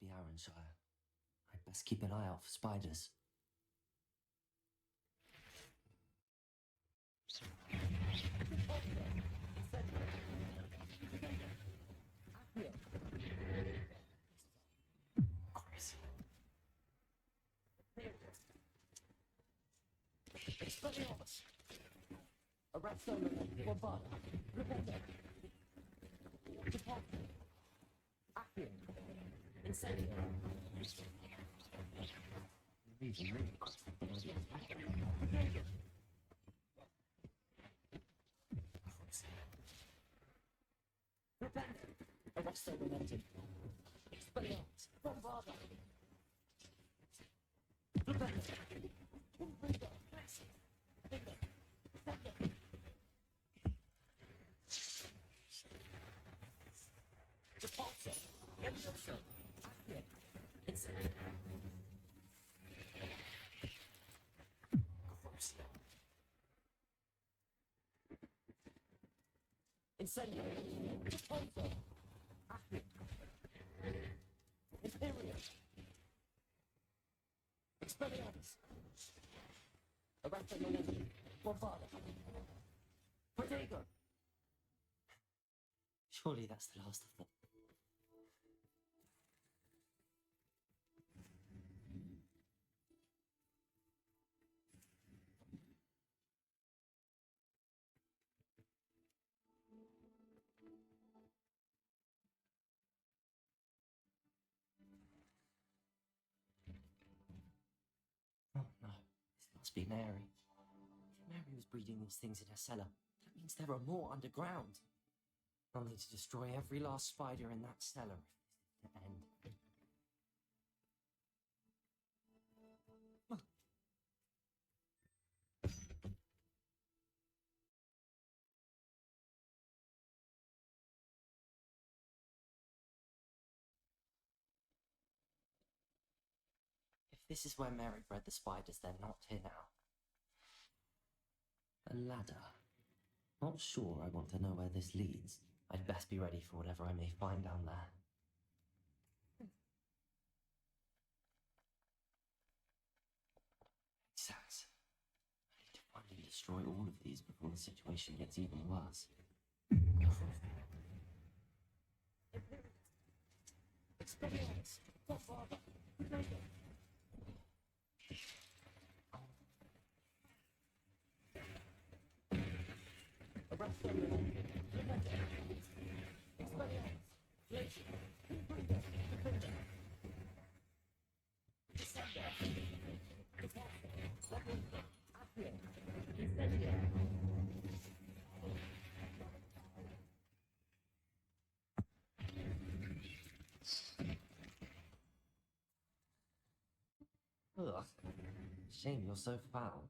be Arranshire. I'd best keep an eye out for spiders. Surely that's the last of them. Oh no, this must be Mary. If Mary was breeding these things in her cellar, that means there are more underground. I'll need to destroy every last spider in that cellar if this is to end. If this is where Mary bred the spiders, they're not here now. A ladder. Not sure I want to know where this leads. I'd best be ready for whatever I may find down there. Exact. I need to find and destroy all of these before the situation gets even worse. Experience. Ugh. Shame you're so foul.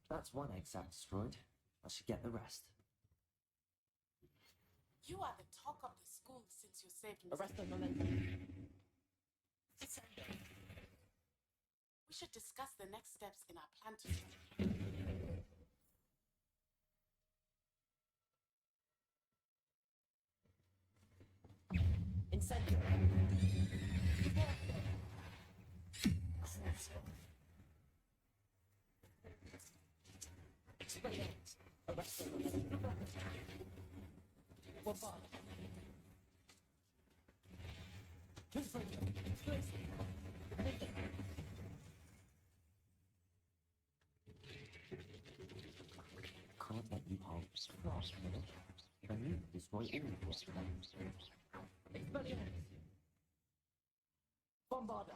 That's one exact destroyed. I should get the rest. You are the talk of the school since you saved me. Arrest them, We should discuss the next steps in our plan to... Incendio! Experience! Arrest them! Bombard! Can't let you hold frost. I need to destroy all of them. Experience! Bombarder!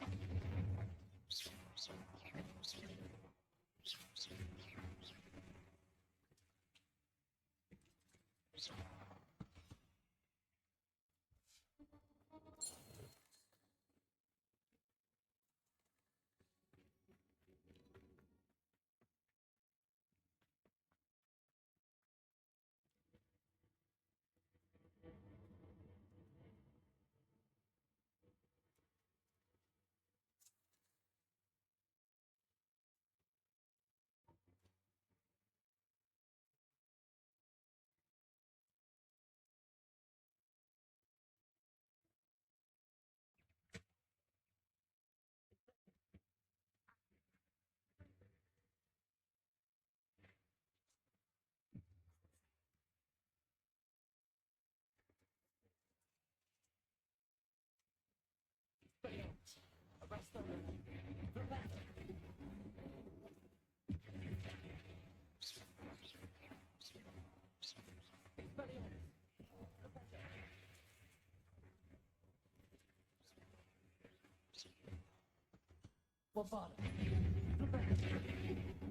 Guavada.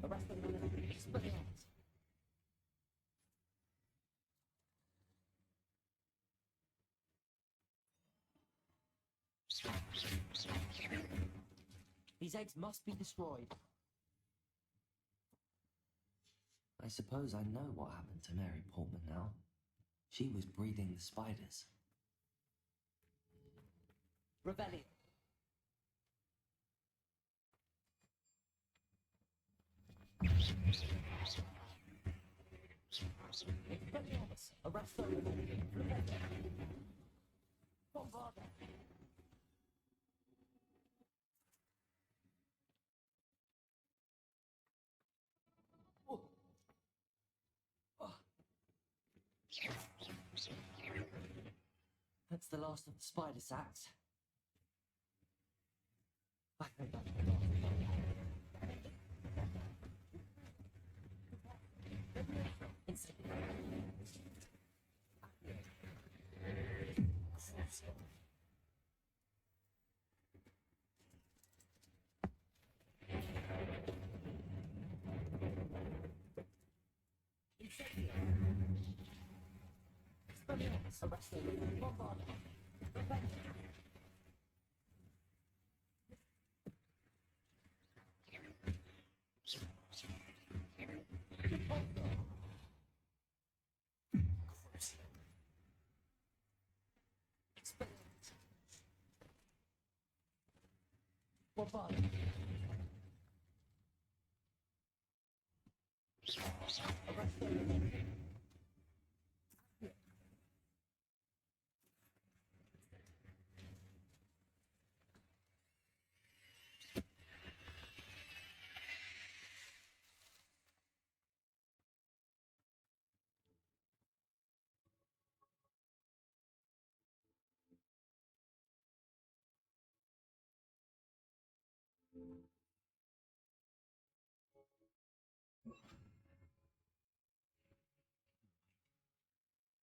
Arrest them. Expelliarmus. These eggs must be destroyed. I suppose I know what happened to Mary Portman now. She was breeding the spiders. Rebellion. Expelliarmus. Arrest them. Bombard them. Oh. Oh. That's the last of the spider sacks. I think that's the last. Expelliarmus. Arrest them. Bombard them. Bombard.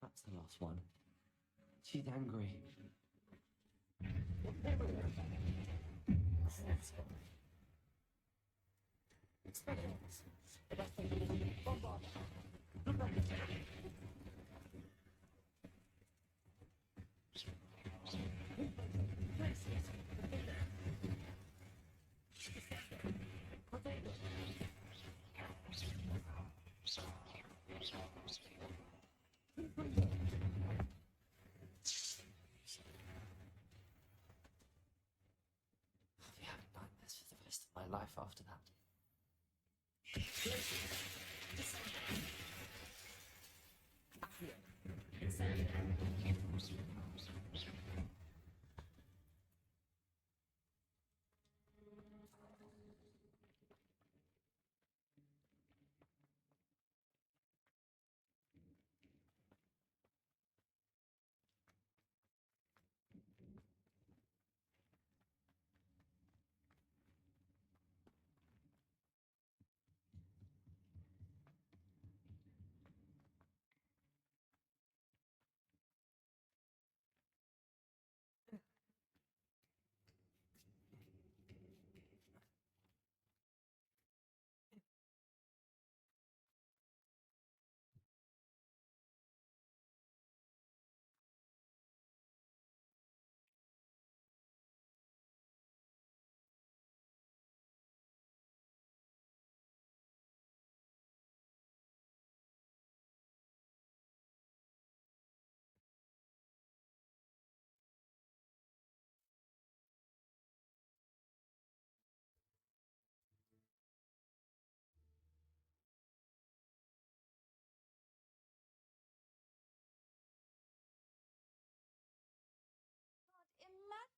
That's the last one. She's angry. Expelliarmus. Bombard. I'll be having nightmares for the rest of my life after that.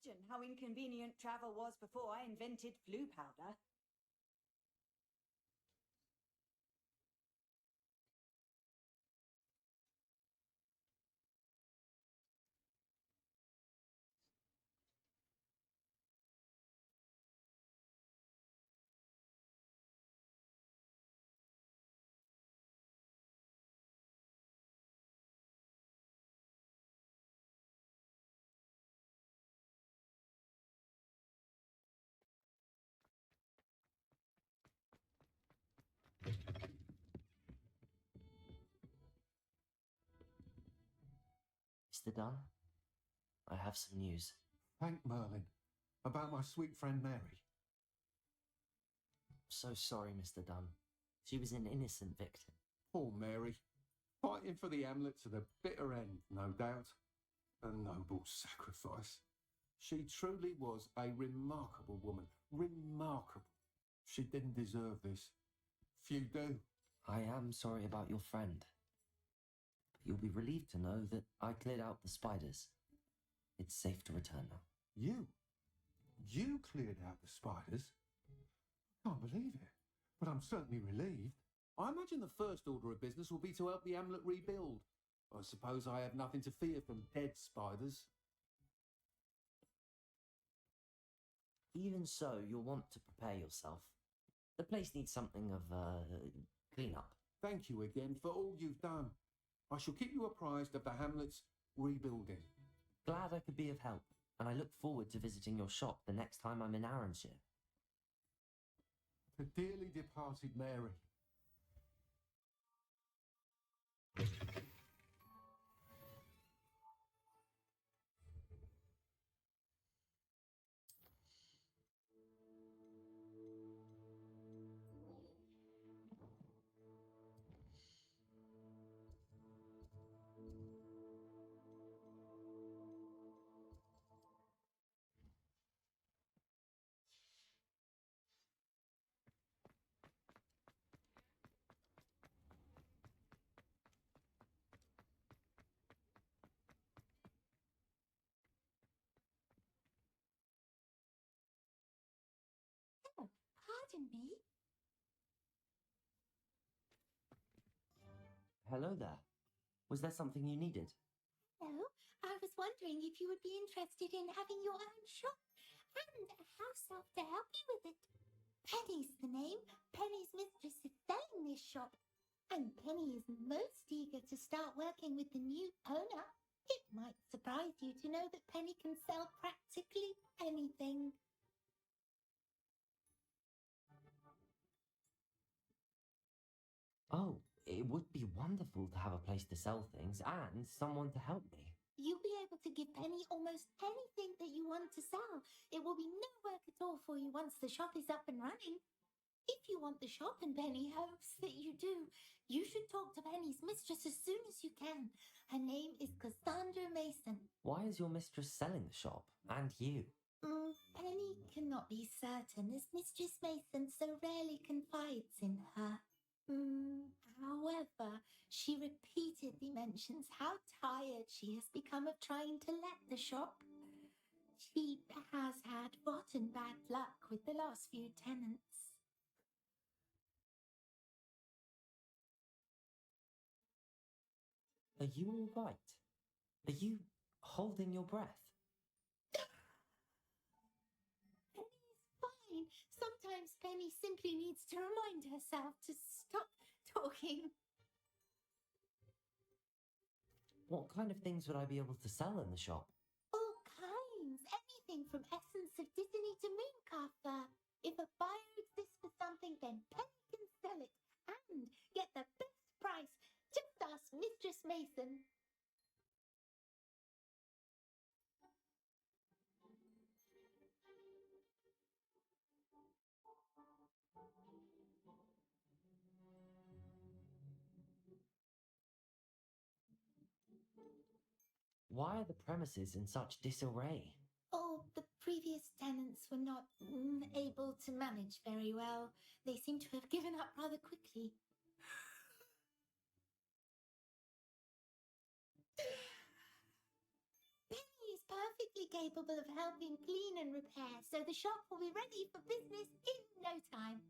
Imagine how inconvenient travel was before I invented blue powder. Mr. Dunn. I have some news. Thank Merlin. About my sweet friend Mary. So sorry, Mr. Dunn. She was an innocent victim. Poor Mary. Fighting for the Hamlet to the bitter end, no doubt. A noble sacrifice. She truly was a remarkable woman. Remarkable. She didn't deserve this. Few do. I am sorry about your friend. But you'll be relieved to know that I cleared out the spiders. It's safe to return now. You? You cleared out the spiders? I can't believe it. But I'm certainly relieved. I imagine the first order of business will be to help the Hamlet rebuild. I suppose I have nothing to fear from dead spiders. Even so, you'll want to prepare yourself. The place needs something of clean-up. Thank you again for all you've done. I shall keep you apprised of the Hamlet's rebuilding. Glad I could be of help, and I look forward to visiting your shop the next time I'm in Arranshire. The dearly departed Mary. Pardon me? Hello there. Was there something you needed? Hello, I was wondering if you would be interested in having your own shop and a house elf to help you with it. Penny's the name. Penny's mistress is selling this shop, and Penny is most eager to start working with the new owner. It might surprise you to know that Penny can sell practically anything. Oh, it would be wonderful to have a place to sell things and someone to help me. You'll be able to give Penny almost anything that you want to sell. It will be no work at all for you once the shop is up and running. If you want the shop and Penny hopes that you do, you should talk to Penny's mistress as soon as you can. Her name is Cassandra Mason. Why is your mistress selling the shop? And you? Penny cannot be certain as Mistress Mason so rarely confides in her. However, she repeatedly mentions how tired she has become of trying to let the shop. She has had rotten bad luck with the last few tenants. Are you all right? Are you holding your breath? Penny's fine. Sometimes Penny simply needs to remind herself to stop talking. What kind of things would I be able to sell in the shop? All kinds. Anything from essence of Disney to Mooncalfer. If a buyer exists for something, then Penny can sell it and get the best price. Just ask Mistress Mason. Why are the premises in such disarray? Oh, the previous tenants were not able to manage very well. They seem to have given up rather quickly. Penny is perfectly capable of helping clean and repair, so the shop will be ready for business in no time.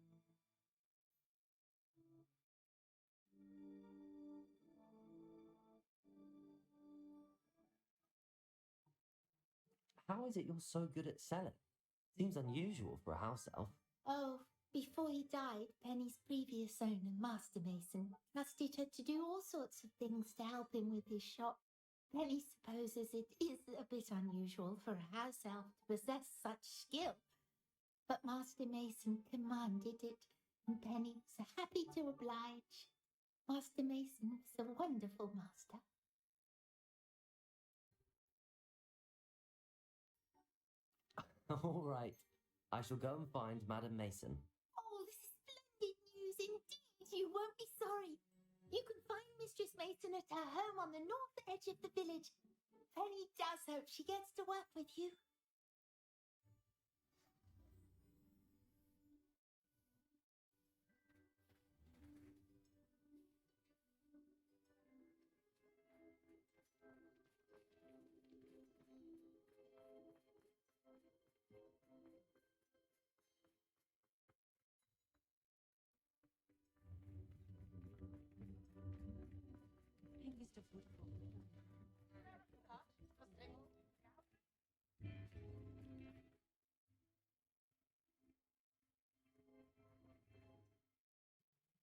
How is it you're so good at selling? Seems unusual for a house elf. Oh, before he died, Penny's previous owner, Master Mason, trusted her to do all sorts of things to help him with his shop. Penny supposes it is a bit unusual for a house elf to possess such skill. But Master Mason commanded it, and Penny was happy to oblige. Master Mason was a wonderful master. All right. I shall go and find Madam Mason. Oh, this is splendid news indeed. You won't be sorry. You can find Mistress Mason at her home on the north edge of the village. Penny does hope she gets to work with you.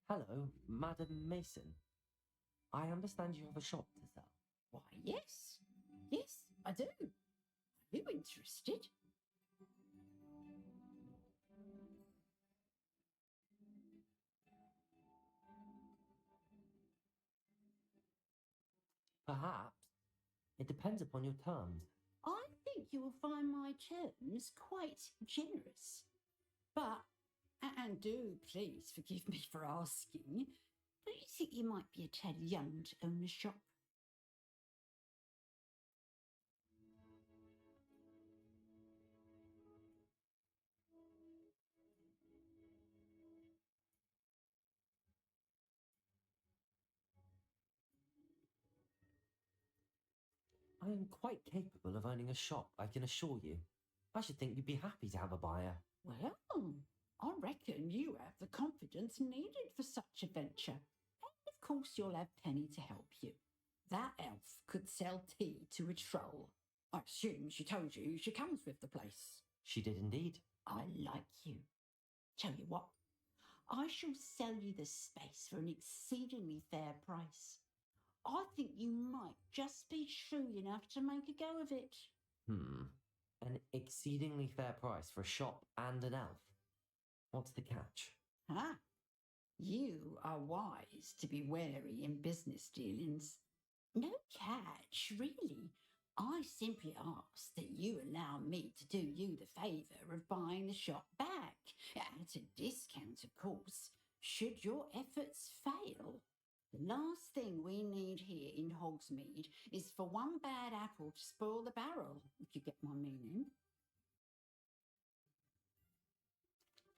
Hello, Madam Mason. I understand you have a shop to sell. Why, yes. Yes, I do. Are you interested? Perhaps. It depends upon your terms. I think you will find my terms quite generous. But, and do please forgive me for asking, do you think you might be a tad young to own a shop? I am quite capable of owning a shop, I can assure you. I should think you'd be happy to have a buyer. Well, I reckon you have the confidence needed for such a venture. And of course you'll have Penny to help you. That elf could sell tea to a troll. I assume she told you she comes with the place. She did indeed. I like you. Tell you what, I shall sell you the space for an exceedingly fair price. I think you might just be shrewd enough to make a go of it. An exceedingly fair price for a shop and an elf. What's the catch? Ah, you are wise to be wary in business dealings. No catch, really. I simply ask that you allow me to do you the favour of buying the shop back, at a discount, of course, should your efforts fail. The last thing we need here in Hogsmeade is for one bad apple to spoil the barrel, if you get my meaning.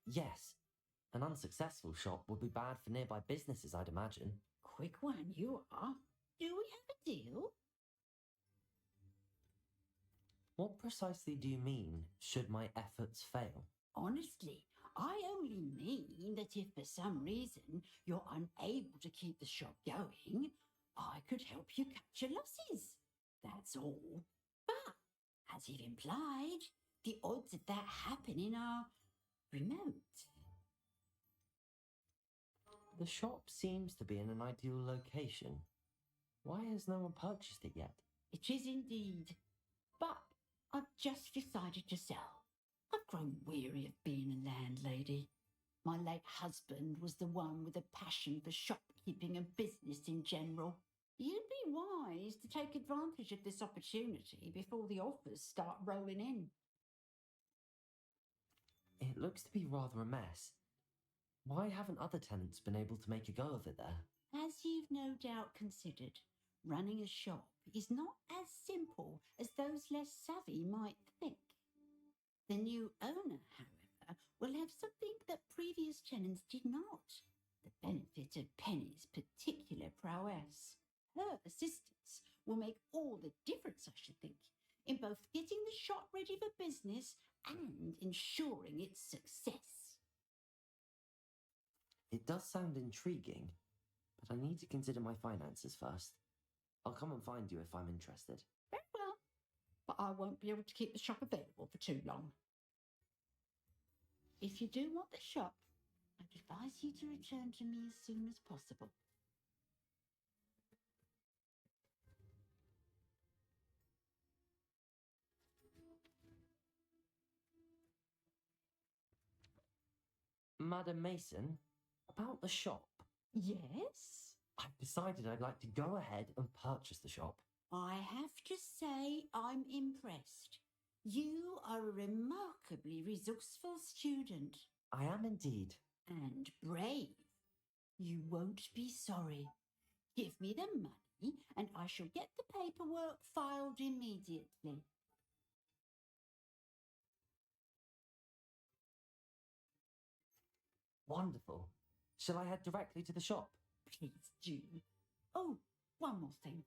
Yes, an unsuccessful shop would be bad for nearby businesses, I'd imagine. Quick one, you are. Do we have a deal? What precisely do you mean, should my efforts fail? Honestly, I only mean that if for some reason you're unable to keep the shop going, I could help you cut your losses. That's all. But, as you've implied, the odds of that happening are remote. The shop seems to be in an ideal location. Why has no one purchased it yet? It is indeed. But I've just decided to sell. I've grown weary of being a landlady. My late husband was the one with a passion for shopkeeping and business in general. You'd be wise to take advantage of this opportunity before the offers start rolling in. It looks to be rather a mess. Why haven't other tenants been able to make a go of it there? As you've no doubt considered, running a shop is not as simple as those less savvy might think. The new owner, however, will have something that previous tenants did not. The benefit of Penny's particular prowess. Her assistance will make all the difference, I should think, in both getting the shop ready for business and ensuring its success. It does sound intriguing, but I need to consider my finances first. I'll come and find you if I'm interested. Very well, but I won't be able to keep the shop available for too long. If you do want the shop, I'd advise you to return to me as soon as possible. Madam Mason, about the shop. Yes? I've decided I'd like to go ahead and purchase the shop. I have to say I'm impressed. You are a remarkably resourceful student. I am indeed. And brave. You won't be sorry. Give me the money and I shall get the paperwork filed immediately. Wonderful. Shall I head directly to the shop? Please do. Oh, one more thing.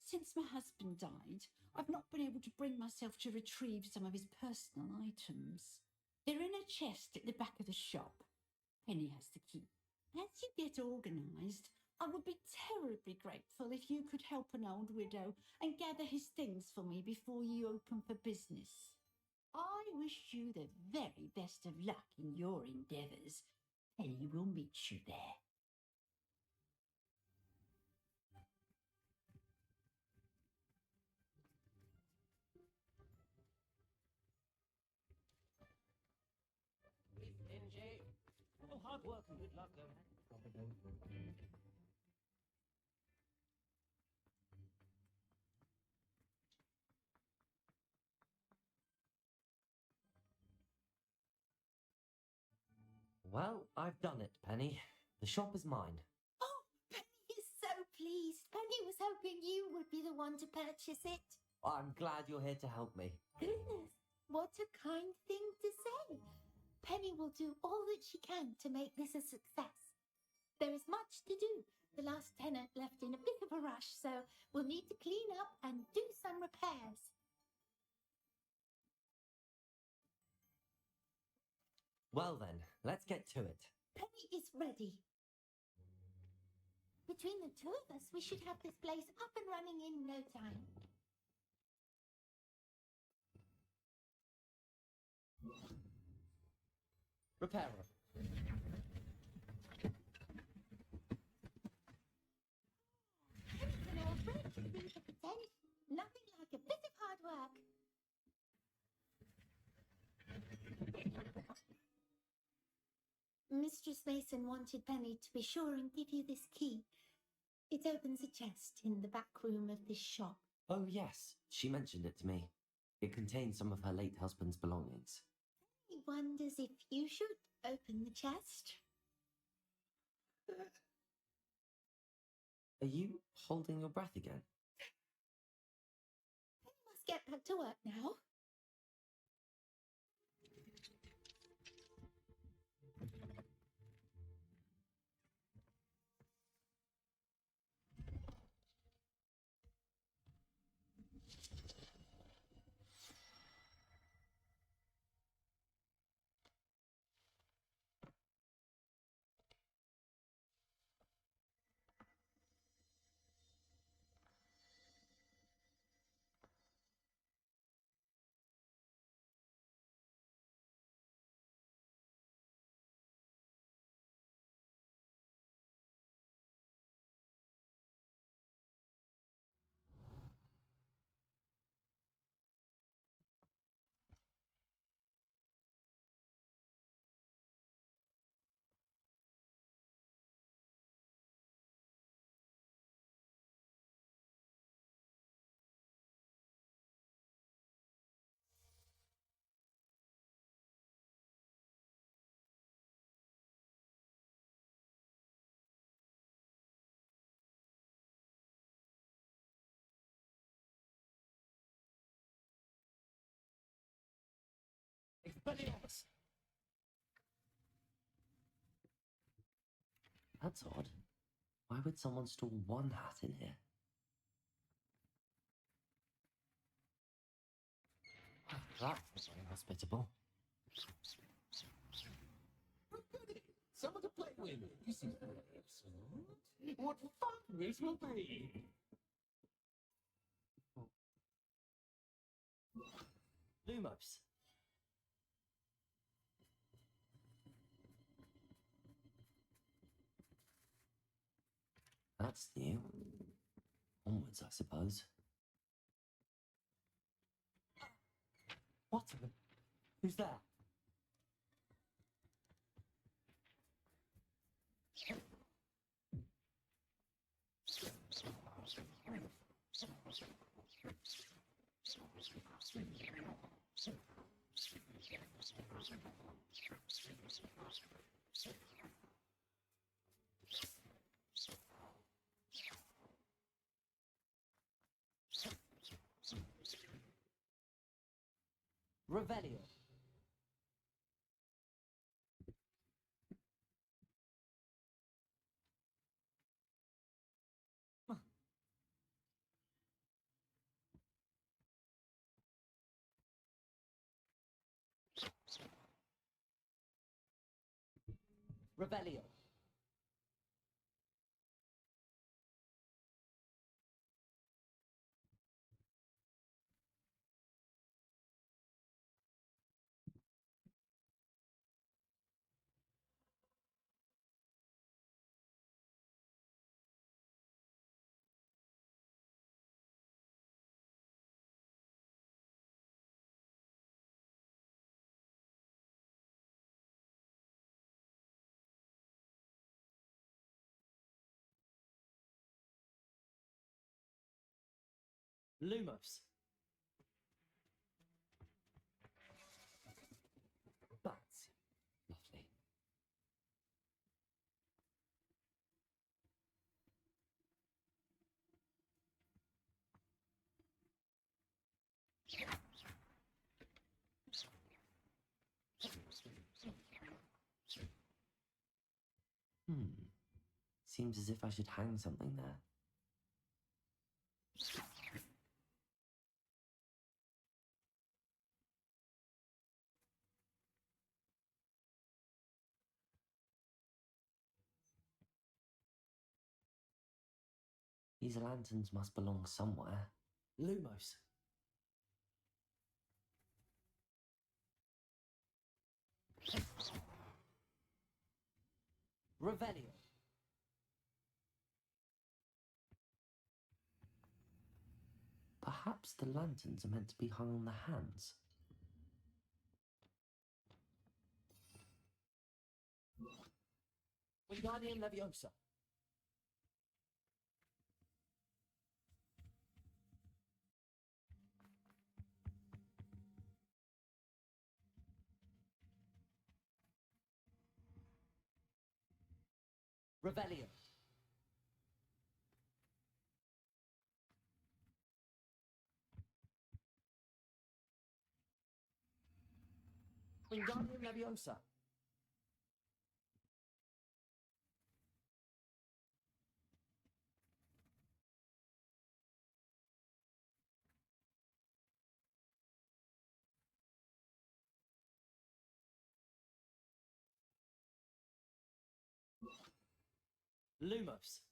Since my husband died, I've not been able to bring myself to retrieve some of his personal items. They're in a chest at the back of the shop. Penny has the key. As you get organised, I would be terribly grateful if you could help an old widow and gather his things for me before you open for business. I wish you the very best of luck in your endeavours. Penny will meet you there. NJ. Well, hard work and good luck, though. Well, I've done it, Penny. The shop is mine. Oh, Penny is so pleased. Penny was hoping you would be the one to purchase it. I'm glad you're here to help me. Goodness, what a kind thing to say. Penny will do all that she can to make this a success. There is much to do. The last tenant left in a bit of a rush, so we'll need to clean up and do some repairs. Well then, let's get to it. Penny is ready. Between the two of us, we should have this place up and running in no time. Repairer. Penny's an old friend, leave her pretend. Nothing like a bit of hard work. Mistress Mason wanted Penny to be sure and give you this key. It opens a chest in the back room of this shop. Oh yes, she mentioned it to me. It contains some of her late husband's belongings. He wonders if you should open the chest. Are you holding your breath again? Penny must get back to work now. Expelliarmus! That's odd. Why would someone store one hat in here? That was very hospitable. Goody, someone to play with. You seem very absurd. What fun this will be. Lumos. That's new. Onwards, I suppose. What? Who's there? Revelio. Revelio. Lumos. Bats. Lovely. Seems as if I should hang something there. These lanterns must belong somewhere. Lumos. Revelio. Perhaps the lanterns are meant to be hung on the hands. Wingardium Leviosa. Revelio. Wingardium Leviosa. Lumos.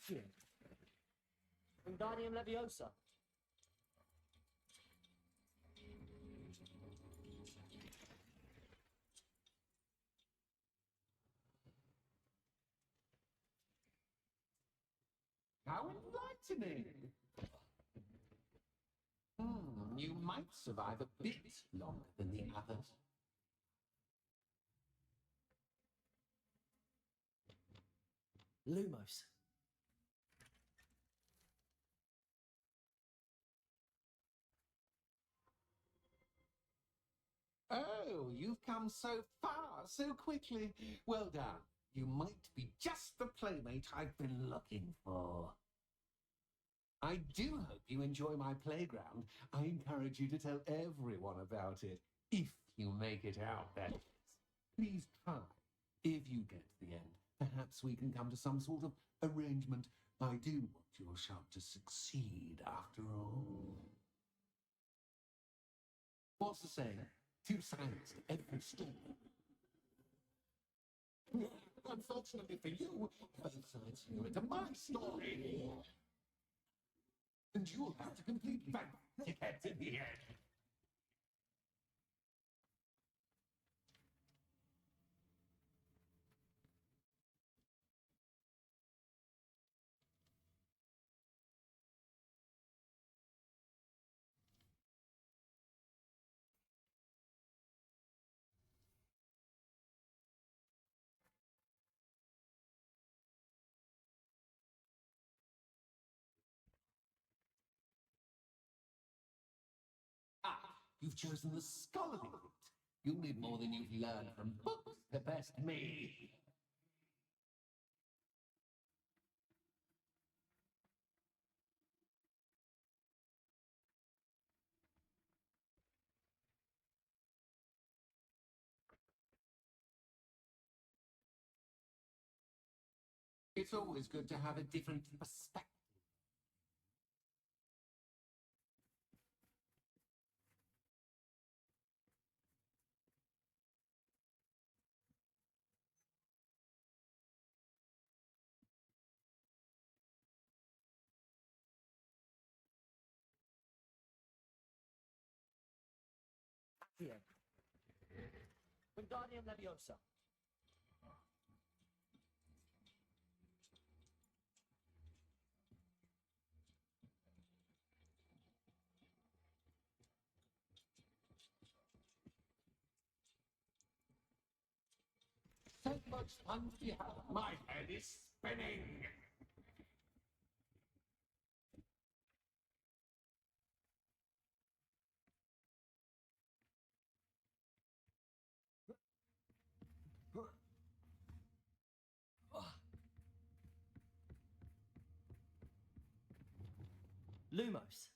Accio. Wingardium Leviosa. How enlightening! Ah, one, you might survive a bit longer than the others. Lumos. Oh, you've come so far so quickly. Well done. You might be just the playmate I've been looking for. I do hope you enjoy my playground. I encourage you to tell everyone about it, if you make it out, that is. Please try. If you get to the end, perhaps we can come to some sort of arrangement. I do want your shop to succeed, after all. What's the saying? Two sides to every story. Unfortunately for you, both sides hear into my story. And you'll have to complete that ticket in the end. Ah, you've chosen the scholarly route. You'll need more than you've learned from books to best me. It's always good to have a different perspective. Here. Wingardium Leviosa. So much fun to have. My head is spinning. Lumos.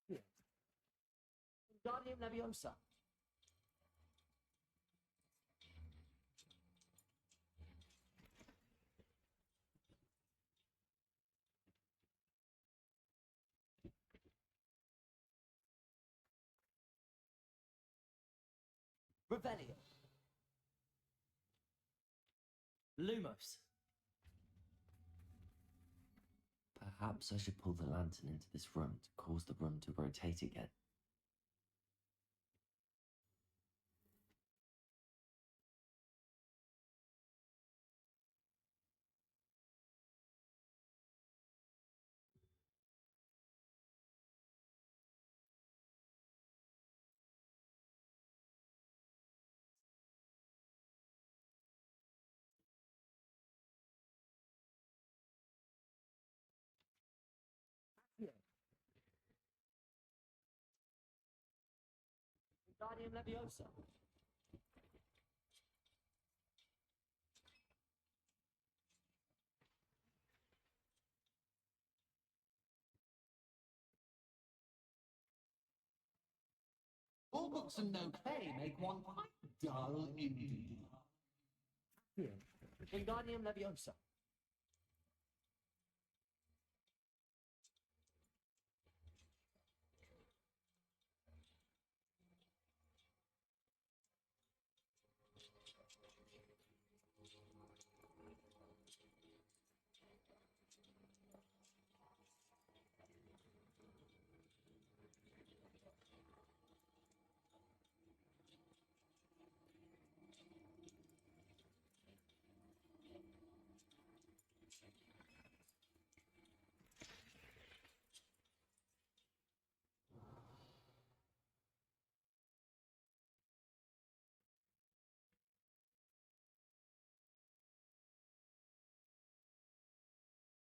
Here. Wingardium Leviosa. Revelio. Lumos. Perhaps I should pull the lantern into this room to cause the room to rotate again. Here. Wingardium Leviosa. All books and no play make one quite dull indeed. Here. Wingardium Leviosa.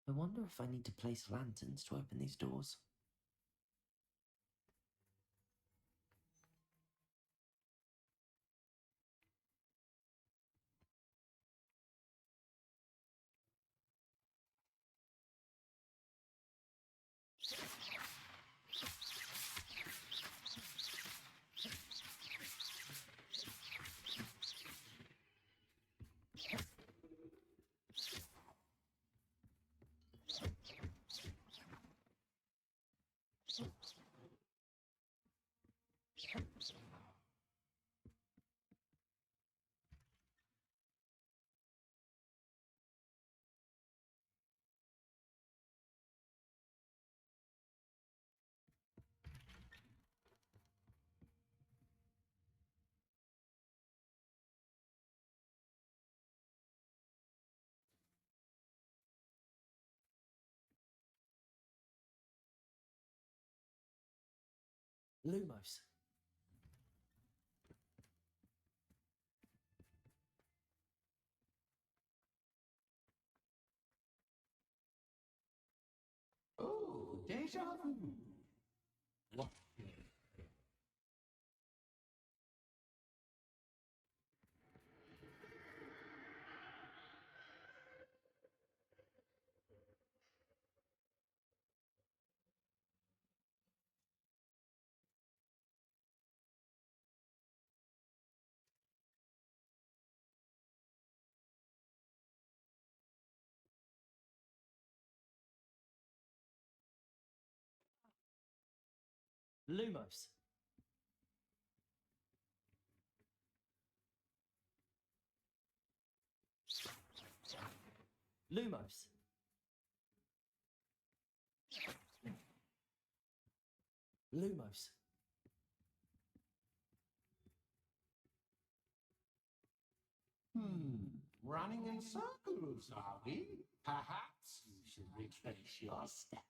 I wonder if I need to place lanterns to open these doors. Lumos. Oh, deja vu. What? Lumos. Lumos. Lumos. Running in circles, are we? Perhaps you should retrace your steps.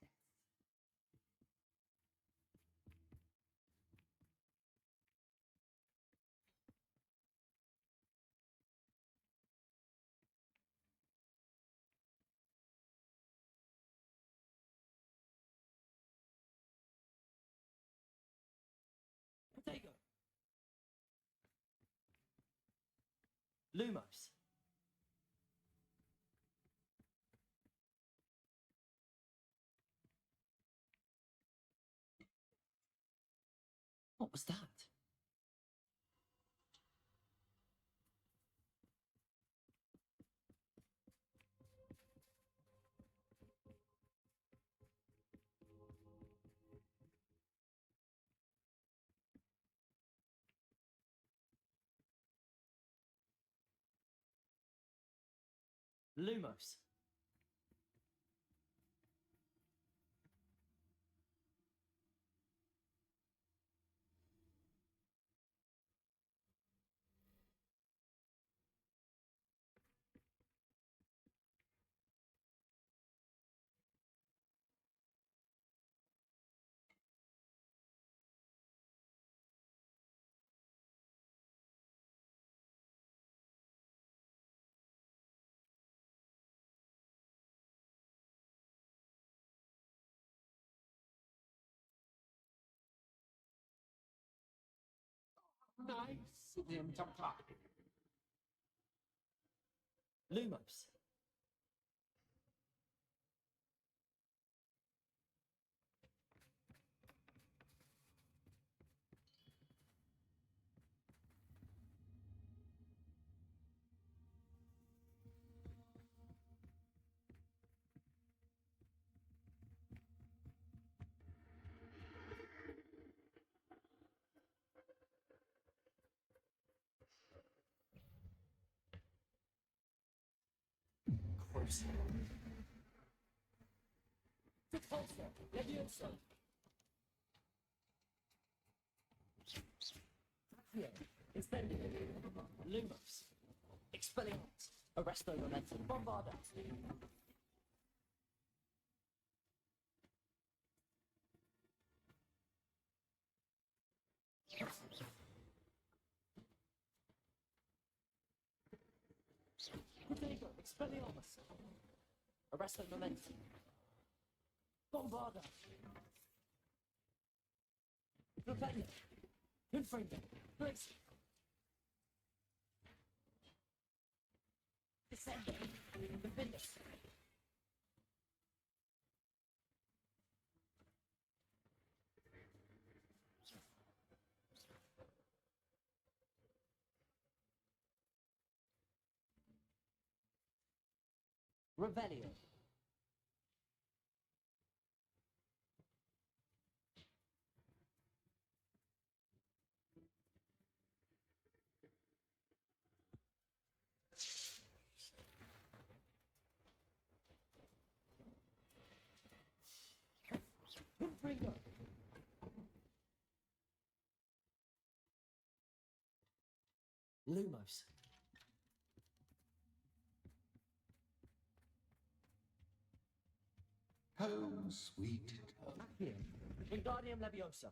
Potato. Lumos. What was that? Lumos. Nice of him to pluck. Lumos. Gross. Repulsor. Levioso. Accio. Incendio. Lumos. Expelliarmus. Arresto Momentum. Bombarda. Potato. Expelliarmus. Arresto Momenti. Bombarda. Propello. Confringo. Brace. Descendo. Defender. Revelio. Confringo. Lumos. Home, sweet home. Accio. Wingardium Leviosa.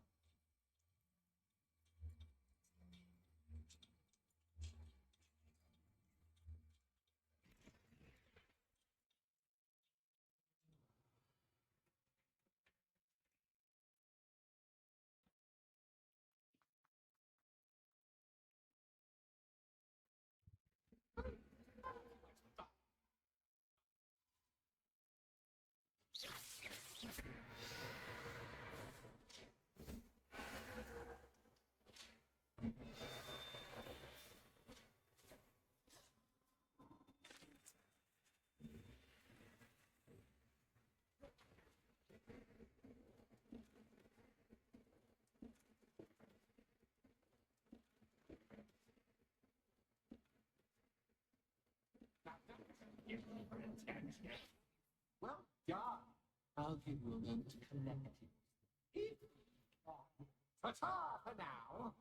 Well done. I'll give you a moment to collect it. Ta-ta for now.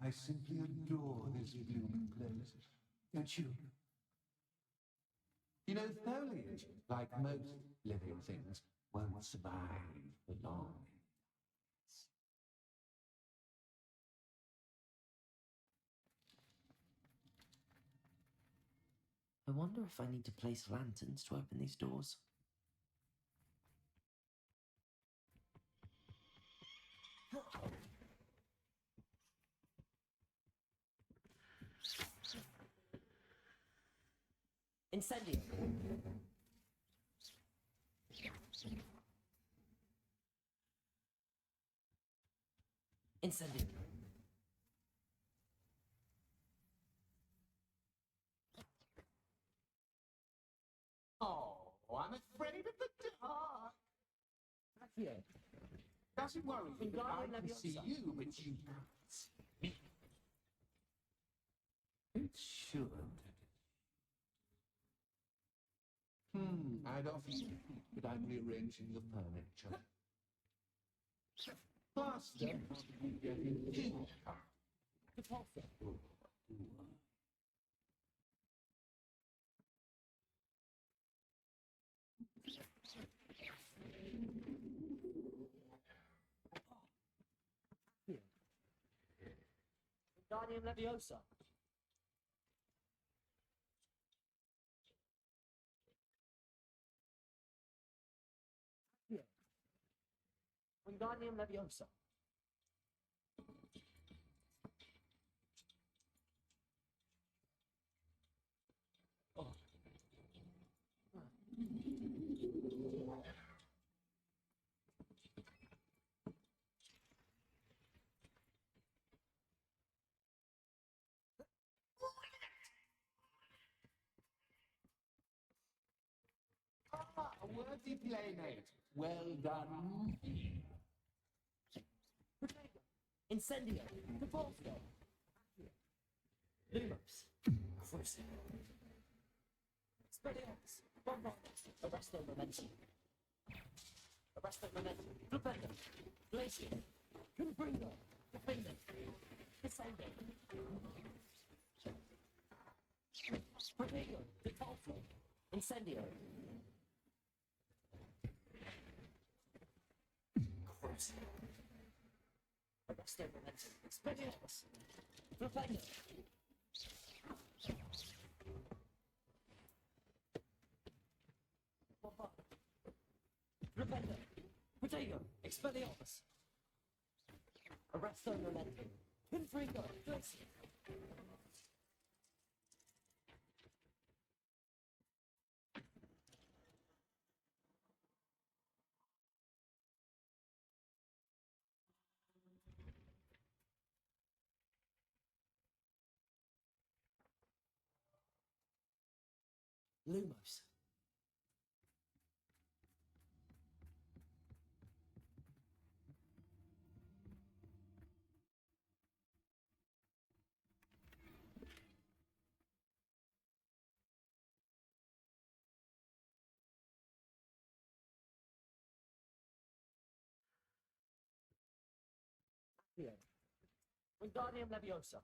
I simply adore this blooming place, don't you? You know, foliage, like most living things, won't survive for long. I wonder if I need to place lanterns to open these doors. Incendio. Incendio. Oh, I'm afraid of the dark. Accio. Doesn't worry, Wingardium I can see Leviosa. you, but you can't see me. It should. I'd often speak, but I'm rearranging the furniture. Faster, getting in. Wingardium Leviosa. Accio. Wingardium Leviosa. Oh. Ah, a worthy playmate. Well done. Incendio. Devolvo. Lumos. Crucible. Expelliarmus. Bombarda. Arresto Momenti. Arresto Momenti. Propello. Glacier. Confringo. Defender. Descender. Protego. Defaulto. Incendio. Cruise. Arresto momentum. Expelliarmus. Defender. Defender. Protego. Expelliarmus. Arresto momentum. Confringo. Glacier. Lumos. Wingardium Leviosa.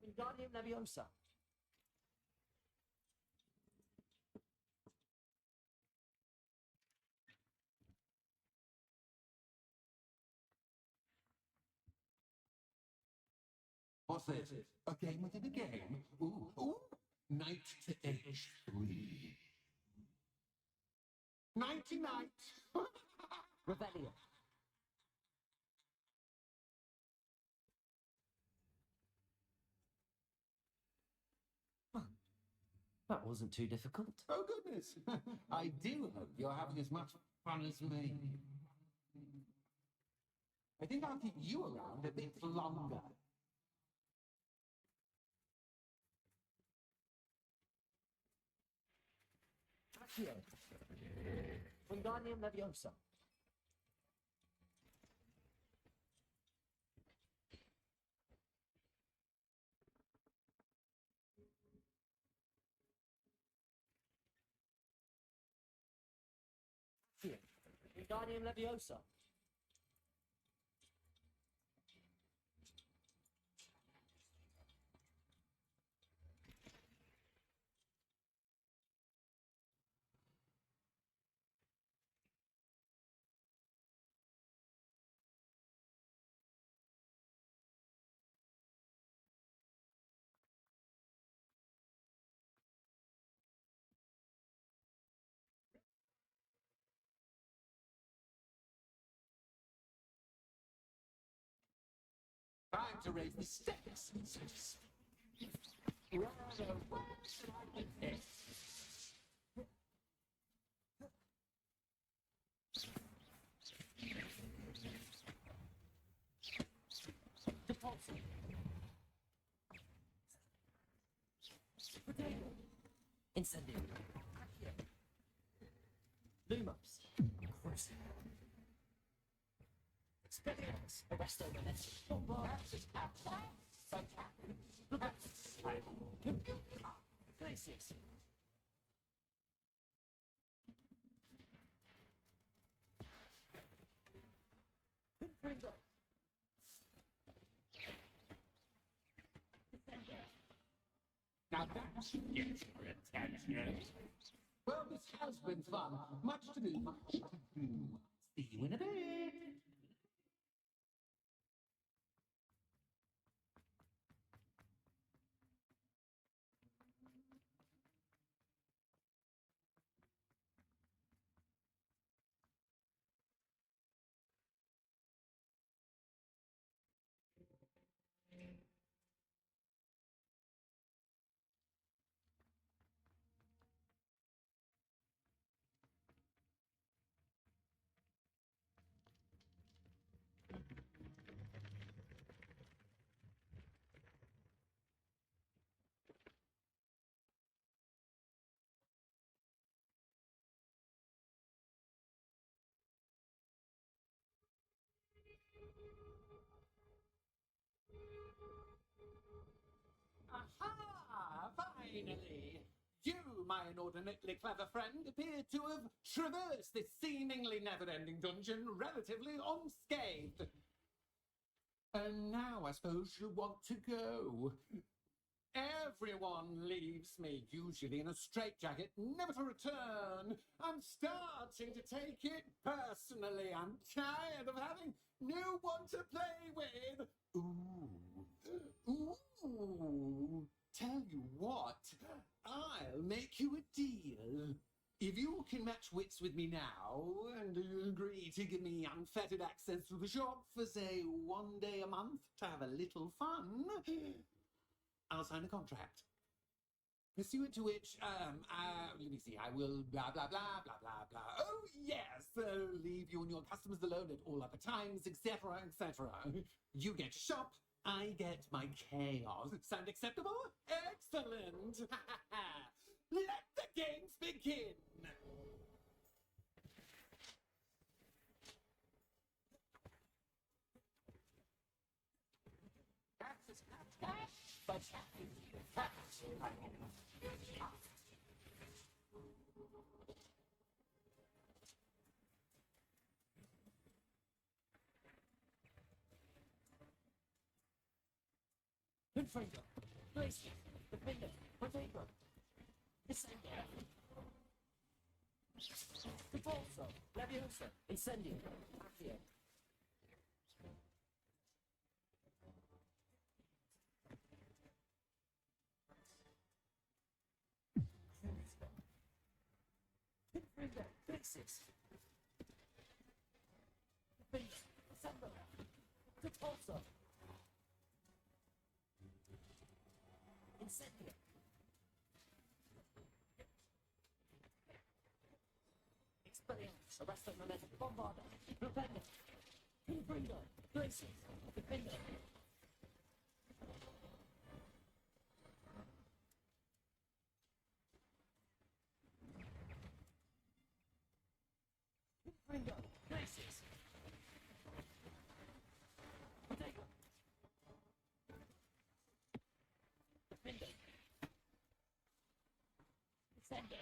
Wingardium Leviosa. What's this? A game within a game? Ooh. Knight to H3. Nighty night. Rebellion. That wasn't too difficult. Oh, goodness. I do hope you're having as much fun as me. I think I'll keep you around a bit longer. Accio. Wingardium Leviosa. Accio. Wingardium Leviosa. Time to raise the stakes, so to speak. Where should I begin? Depulso. Protego. Incendio. Accio. Lumos. Crucible. Expelliarmus. Arresto momentum. Glacius. Confringo. Now that should get your attention. Well, this has been fun. Much to do, much to do. See you in a bit. Finally! You, my inordinately clever friend, appear to have traversed this seemingly never-ending dungeon relatively unscathed. And now I suppose you want to go. Everyone leaves me, usually in a straitjacket, never to return. I'm starting to take it personally. I'm tired of having no one to play with. Ooh. Tell you what, I'll make you a deal. If you can match wits with me now and agree to give me unfettered access to the shop for, say, 1 day a month to have a little fun, I'll sign a contract. Pursuant to which, let me see, I will blah, blah, blah, blah, blah, blah. Oh, yes, leave you and your customers alone at all other times, etc., etc. You get shop, I get my chaos. Sound acceptable? Excellent! Let the games begin! Confringo, Glacier, Defender, Potato, Descender, Repulso, Leviosa, Incendio, Accio. Confringo, Fixis, Defender, December, Repulso, Incendio. Expelliarmus, Arresto Momentum, Bombarda, Propenda, Confringo, Glacier, Defender. Confringo, Glacier. Potato. Defender. Defender.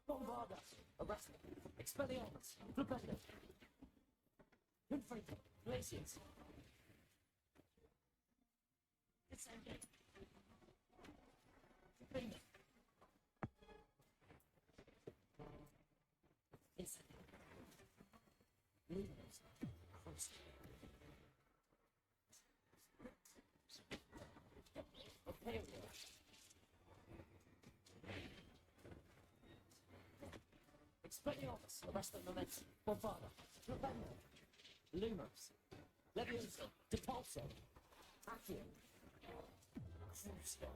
Bombarda. Arrested. Expelliarmus. Propenda. Confringo. Glaciers. Defender. Defender. Incendio. Luminous. Crucible. Imperial. Expelliarmus, Arresto Momentum, Bombarda, Propenda, Lumos, Leviosa, Depulso, Accio, Crucible.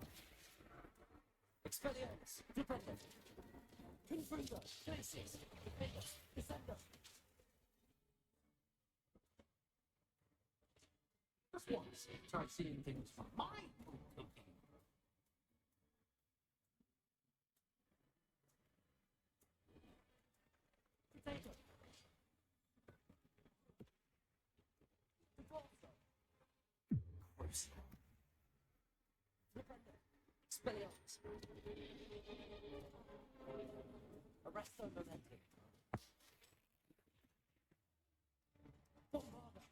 Expelliarmus, Propenda, Confringo, Glaciers, Defender, Descender. Just once, try seeing things from my point of view. Potato. Repulso. Crucible. Defender. Expelliarmus. Arresto Momentum. Bombarda.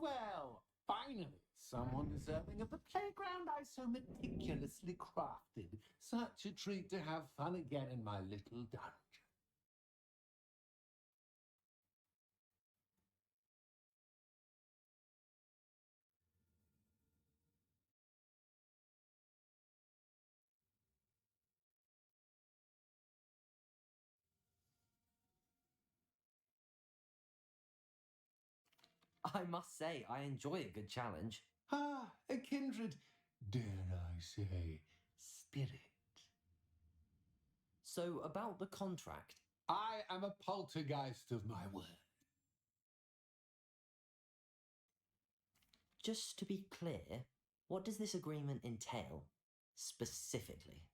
Well, finally, someone deserving of the playground I so meticulously crafted. Such a treat to have fun again in my little dungeon. I must say, I enjoy a good challenge. Ah, a kindred, dare I say, spirit. So, about the contract. I am a poltergeist of my word. Just to be clear, what does this agreement entail, specifically?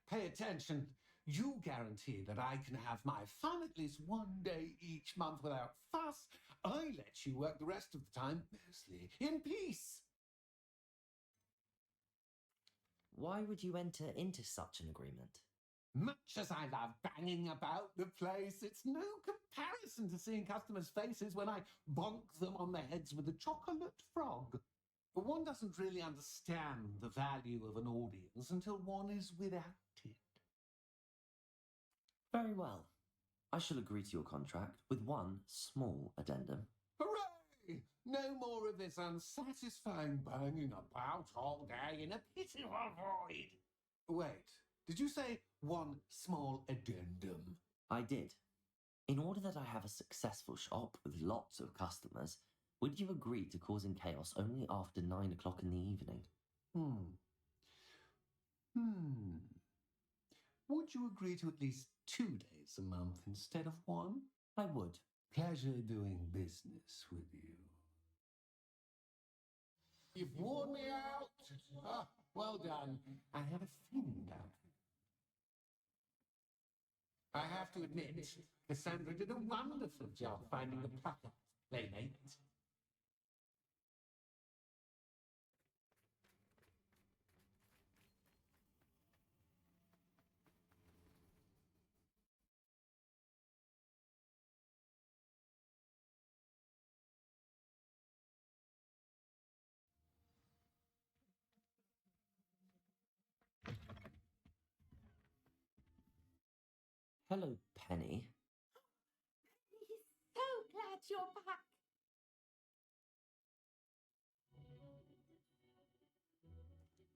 Pay attention. You guarantee that I can have my fun at least one day each month without fuss. I let you work the rest of the time, mostly in peace. Why would you enter into such an agreement? Much as I love banging about the place, it's no comparison to seeing customers' faces when I bonk them on the heads with a chocolate frog. But one doesn't really understand the value of an audience until one is without it. Very well. I shall agree to your contract with one small addendum. Hooray! No more of this unsatisfying banging about all day in a pitiful void. Wait, did you say one small addendum? I did. In order that I have a successful shop with lots of customers, would you agree to causing chaos only after 9 o'clock in the evening? Would you agree to at least 2 days a month instead of one? I would. Pleasure doing business with you. You've worn me out. Ah, well done. I had a feeling that. I have to admit, Cassandra did a wonderful job finding the plucker, playmate. Hello, Penny. He's so glad you're back.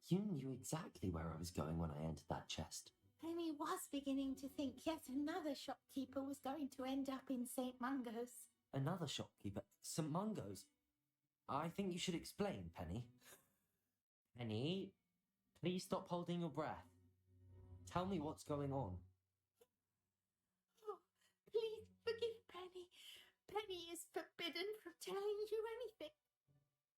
You knew exactly where I was going when I entered that chest. Penny was beginning to think yet another shopkeeper was going to end up in St. Mungo's. Another shopkeeper, St. Mungo's. I think you should explain, Penny. Penny, please stop holding your breath. Tell me what's going on. Oh, please forgive Penny. Penny is forbidden from telling you anything.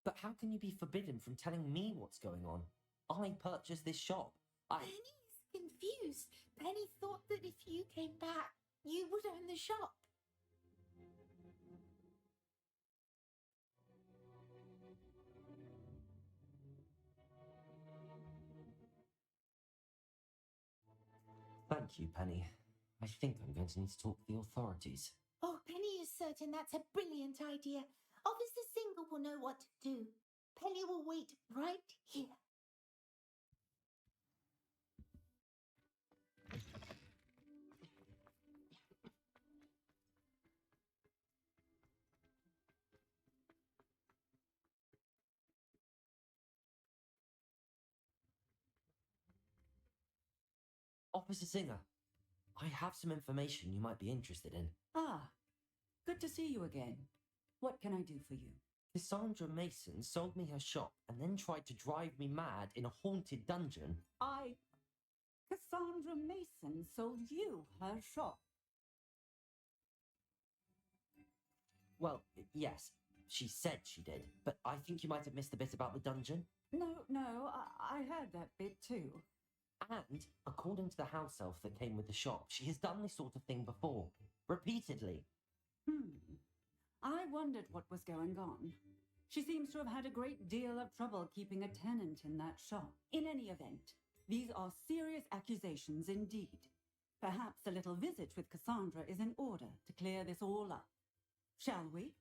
But how can you be forbidden from telling me what's going on? I purchased this shop. Penny's confused. Penny thought that if you came back, you would own the shop. Thank you, Penny. I think I'm going to need to talk to the authorities. Oh, Penny is certain that's a brilliant idea. Officer Single will know what to do. Penny will wait right here. Officer Singer, I have some information you might be interested in. Ah, good to see you again. What can I do for you? Cassandra Mason sold me her shop and then tried to drive me mad in a haunted dungeon. Cassandra Mason sold you her shop. Well, yes, she said she did, but I think you might have missed the bit about the dungeon. No, I heard that bit too. And, according to the house elf that came with the shop, she has done this sort of thing before. Repeatedly. I wondered what was going on. She seems to have had a great deal of trouble keeping a tenant in that shop. In any event, these are serious accusations indeed. Perhaps a little visit with Cassandra is in order to clear this all up. Shall we?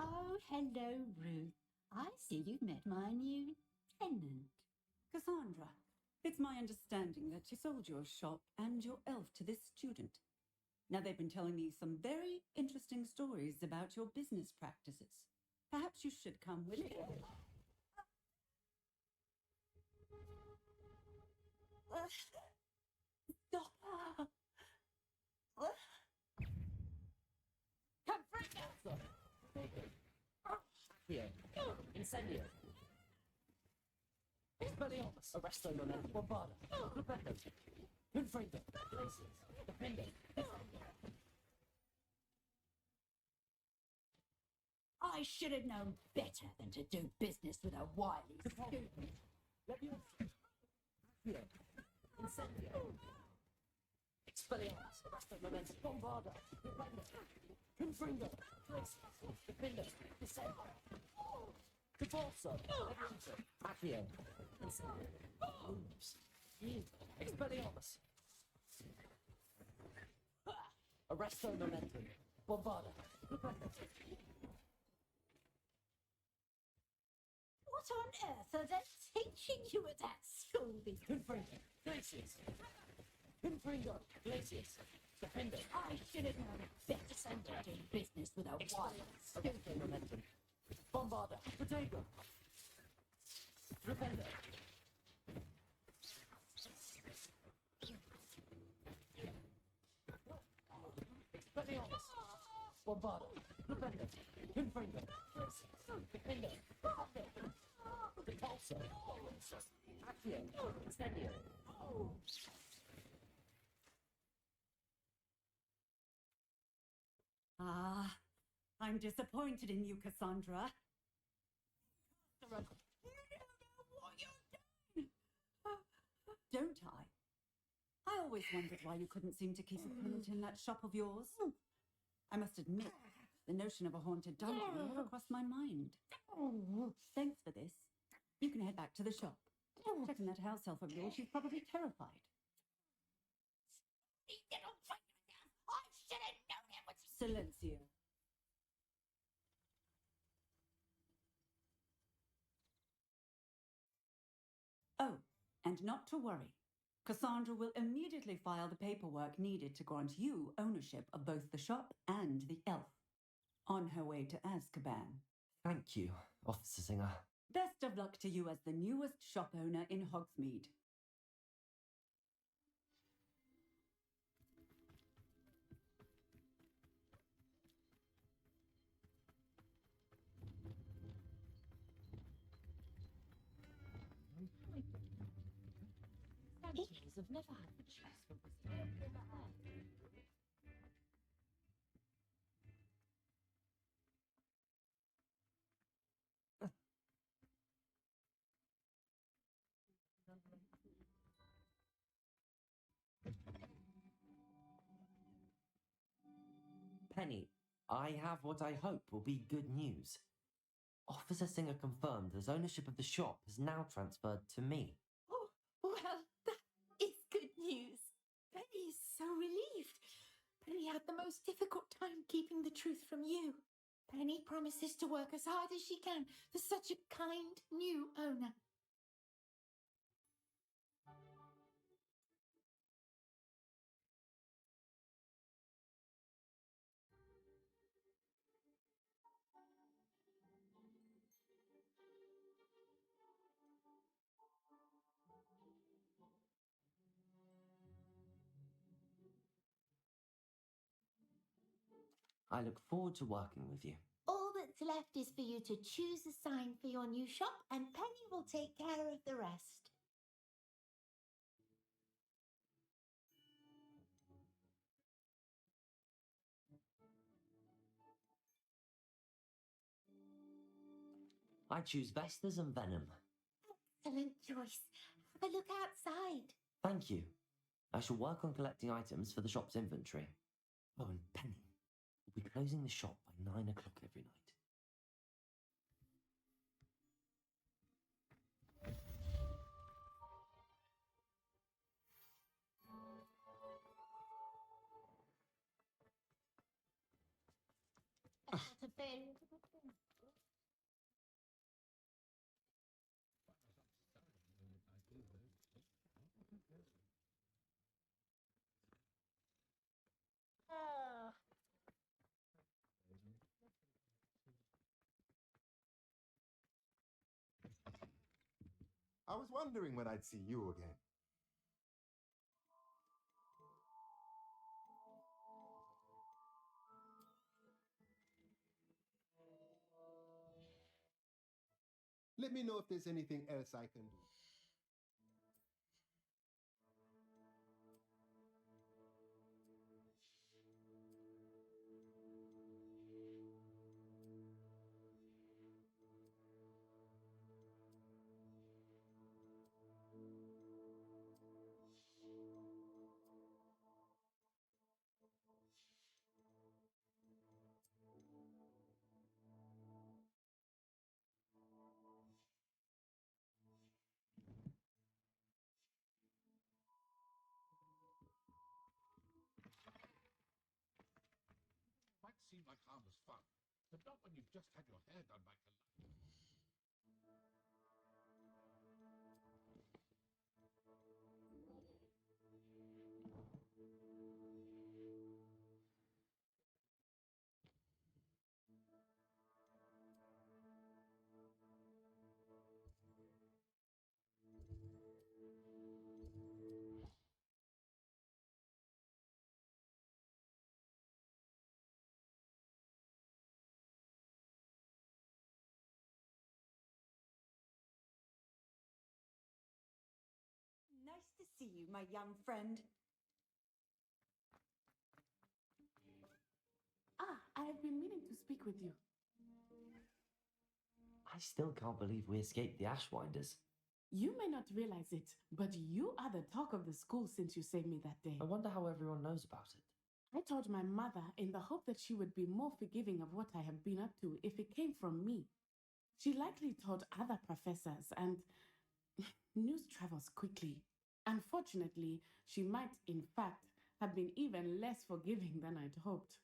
Oh, hello, Ruth. I see you've met my new tenant. Cassandra, it's my understanding that you sold your shop and your elf to this student. Now, they've been telling me some very interesting stories about your business practices. Perhaps you should come with me. Stop. Come, Frank! Accio. Incendio. Expelliarmus. Arresto Momento. Bombarda. Flipendo. Confringo. Glacius. Defendo. I should have known better than to do business with a wily student. Leviosa. Accio. Incendio. Expelliarmus. Arresto Momento. Bombarda. Flipendo. Confringo. Glacius. Defendo. Descendo. Caforzo. Leviosa. Accio. Incendio. Wounds. Expelliarmus. Arresto Momentum. Bombarda. What on earth are they teaching you at that school? Confringo. Glacius. Confringo. Glacius. Defender. I should have known better than to do business with a wily student. Arresto Momentum. Bombarda. Protego. Defender. Expelliarmus. Bombarda. Defender. Confringo. Glacius. Defender. Repulsor. Accio. Incendio. Ah, I'm disappointed in you, Cassandra. Don't I? I always wondered why you couldn't seem to keep a pennant in that shop of yours. I must admit, the notion of a haunted dungeon never crossed my mind. Thanks for this. You can head back to the shop. Checking that house elf of yours, she's probably terrified. Silencio. Oh, and not to worry. Cassandra will immediately file the paperwork needed to grant you ownership of both the shop and the elf. On her way to Azkaban. Thank you, Officer Singer. Best of luck to you as the newest shop owner in Hogsmeade. Sanctuaries have never had the chance for Penny, I have what I hope will be good news. Officer Singer confirmed his ownership of the shop has now transferred to me. Oh, well, that is good news. Penny is so relieved. Penny had the most difficult time keeping the truth from you. Penny promises to work as hard as she can for such a kind new owner. I look forward to working with you. All that's left is for you to choose a sign for your new shop, and Penny will take care of the rest. I choose Vestas and Venom. Excellent choice. Have a look outside. Thank you. I shall work on collecting items for the shop's inventory. Oh, and Penny, we'll be closing the shop by 9 o'clock every night. I was wondering when I'd see you again. Let me know if there's anything else I can do. Might seem like harmless fun, but not when you've just had your hair done by Calliope. Nice to see you, my young friend. Ah, I have been meaning to speak with you. I still can't believe we escaped the Ashwinders. You may not realize it, but you are the talk of the school since you saved me that day. I wonder how everyone knows about it. I told my mother in the hope that she would be more forgiving of what I have been up to if it came from me. She likely told other professors, and news travels quickly. Unfortunately, she might, in fact, have been even less forgiving than I'd hoped.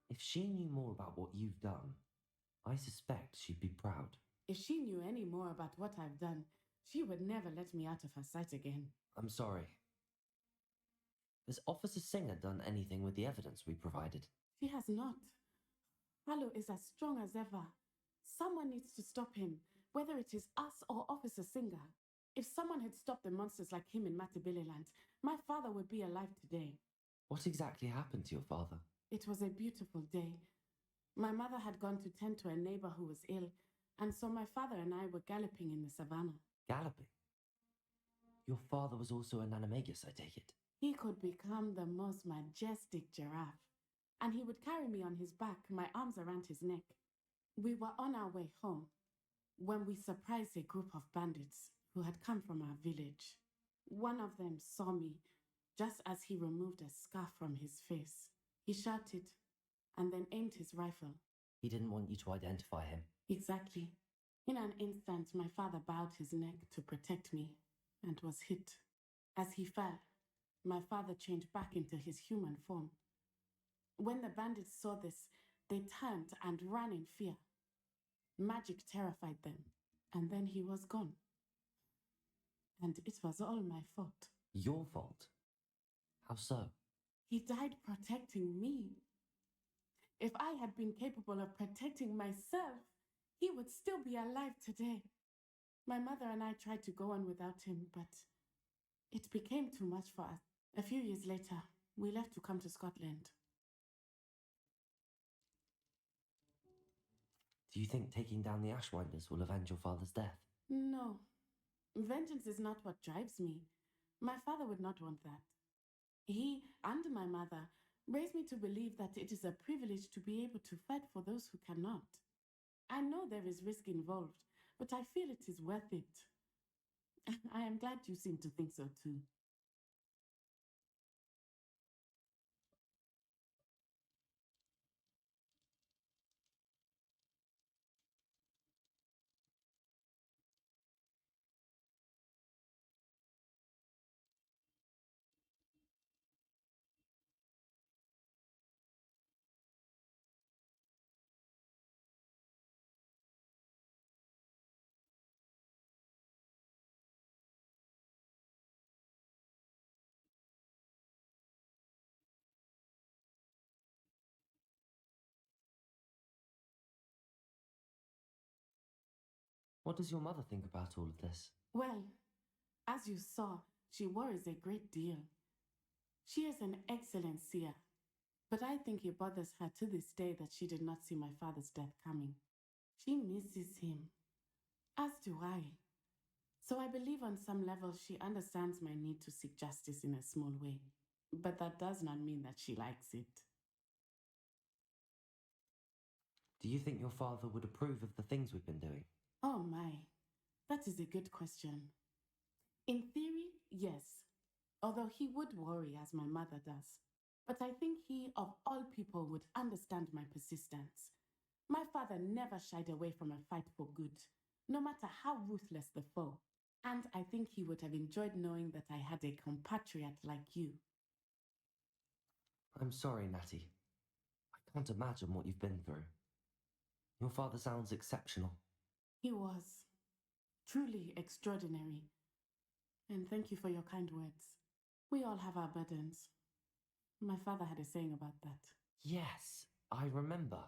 If she knew more about what you've done, I suspect she'd be proud. If she knew any more about what I've done, she would never let me out of her sight again. I'm sorry. Has Officer Singer done anything with the evidence we provided? She has not. Harlow is as strong as ever. Someone needs to stop him, whether it is us or Officer Singer. If someone had stopped the monsters like him in Matabeleland, my father would be alive today. What exactly happened to your father? It was a beautiful day. My mother had gone to tend to a neighbor who was ill, and so my father and I were galloping in the savannah. Galloping? Your father was also an animagus, I take it. He could become the most majestic giraffe, and he would carry me on his back, my arms around his neck. We were on our way home when we surprised a group of bandits who had come from our village. One of them saw me just as he removed a scarf from his face. He shouted and then aimed his rifle. He didn't want you to identify him. Exactly. In an instant, my father bowed his neck to protect me and was hit. As he fell, my father changed back into his human form. When the bandits saw this, they turned and ran in fear. Magic terrified them, and then he was gone. and it was all my fault. Your fault? How so? He died protecting me. If I had been capable of protecting myself, he would still be alive today. My mother and I tried to go on without him, but it became too much for us. A few years later, we left to come to Scotland. Do you think taking down the Ashwinders will avenge your father's death? No. Vengeance is not what drives me. My father would not want that. He and my mother raised me to believe that it is a privilege to be able to fight for those who cannot. I know there is risk involved, but I feel it is worth it. I am glad you seem to think so too. What does your mother think about all of this? Well, as you saw, she worries a great deal. She is an excellent seer, but I think it bothers her to this day that she did not see my father's death coming. She misses him, as do I. So I believe on some level she understands my need to seek justice in a small way. But that does not mean that she likes it. Do you think your father would approve of the things we've been doing? Oh my, that is a good question. In theory, yes, although he would worry as my mother does. But I think he, of all people, would understand my persistence. My father never shied away from a fight for good, no matter how ruthless the foe. And I think he would have enjoyed knowing that I had a compatriot like you. I'm sorry, Natty. I can't imagine what you've been through. Your father sounds exceptional. He was truly extraordinary. And thank you for your kind words. We all have our burdens. My father had a saying about that. Yes, I remember.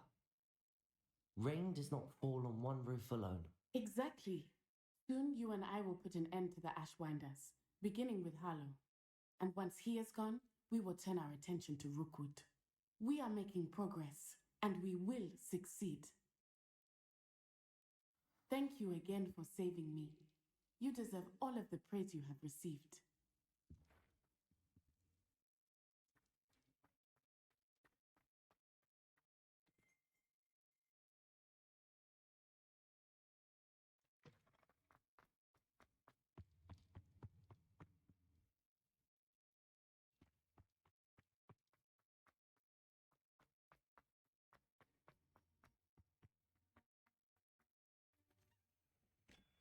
Rain does not fall on one roof alone. Exactly. Soon you and I will put an end to the Ashwinders, beginning with Harlow. And once he is gone, we will turn our attention to Rookwood. We are making progress, and we will succeed. Thank you again for saving me. You deserve all of the praise you have received.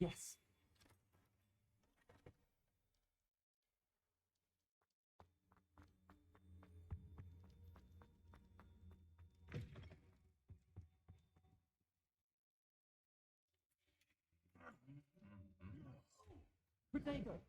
Yes. Potato!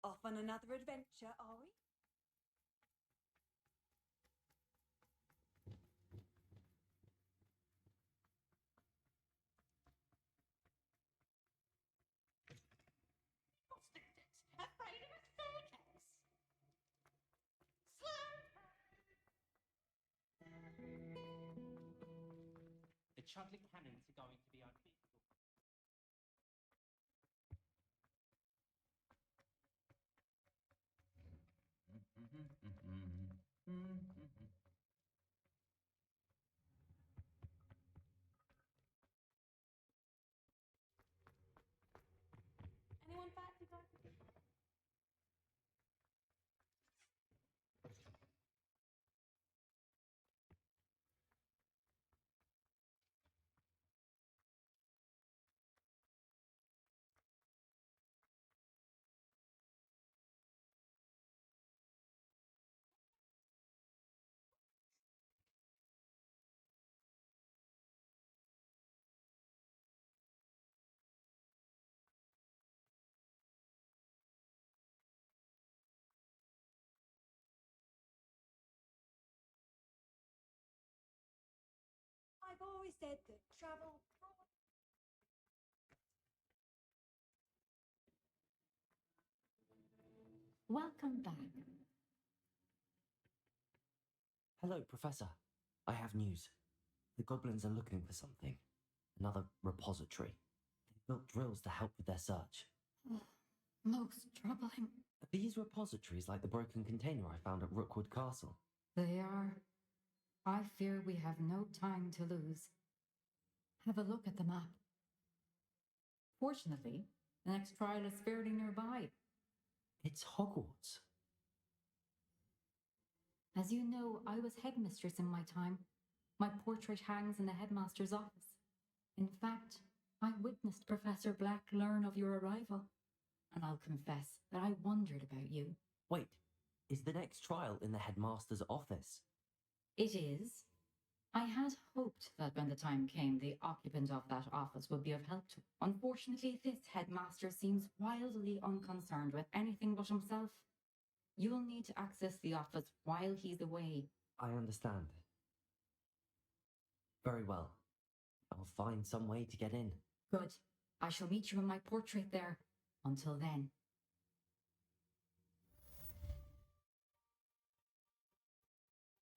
Off on another adventure, are we? Afraid of a staircase. The Chudley cannons are going to be unbeatable. said that travel. Welcome back. Hello, Professor. I have news. The goblins are looking for something. Another repository. They built drills to help with their search. Most troubling. Are these repositories like the broken container I found at Rookwood Castle? They are. I fear we have no time to lose. Have a look at the map. Fortunately, the next trial is fairly nearby. It's Hogwarts. As you know, I was headmistress in my time. My portrait hangs in the headmaster's office. In fact, I witnessed Professor Black learn of your arrival. And I'll confess that I wondered about you. Wait, is the next trial in the headmaster's office? It is. I had hoped that when the time came, the occupant of that office would be of help to. Unfortunately, this headmaster seems wildly unconcerned with anything but himself. You will need to access the office while he's away. I understand. Very well. I will find some way to get in. Good. I shall meet you in my portrait there. Until then.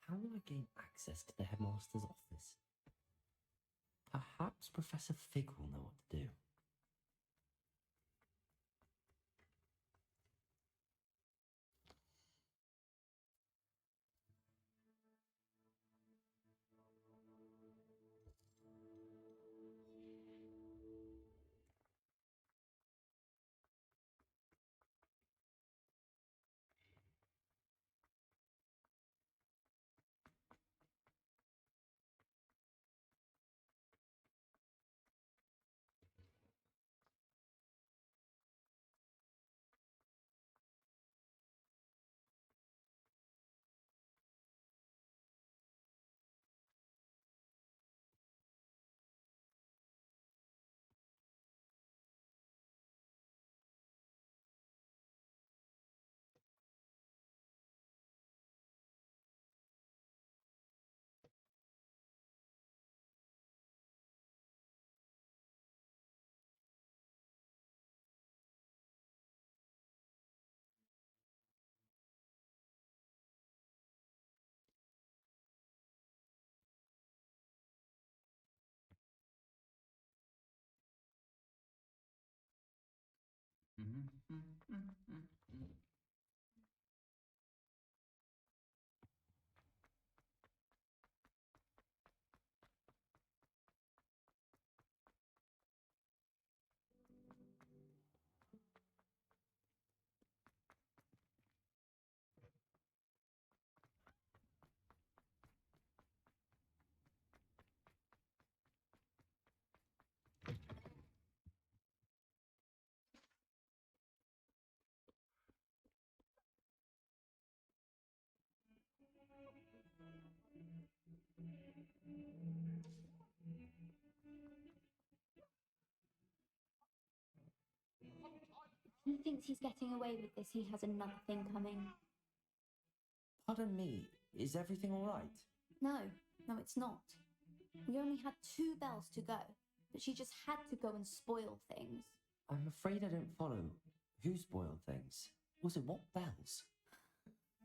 How will I gain access to the headmaster's office? Perhaps Professor Fig will know what to do. He thinks he's getting away with this. He has another thing coming. Pardon me, is everything all right? No, it's not. We only had 2 bells to go, but she just had to go and spoil things. I'm afraid I don't follow. Who spoiled things? Also, what bells?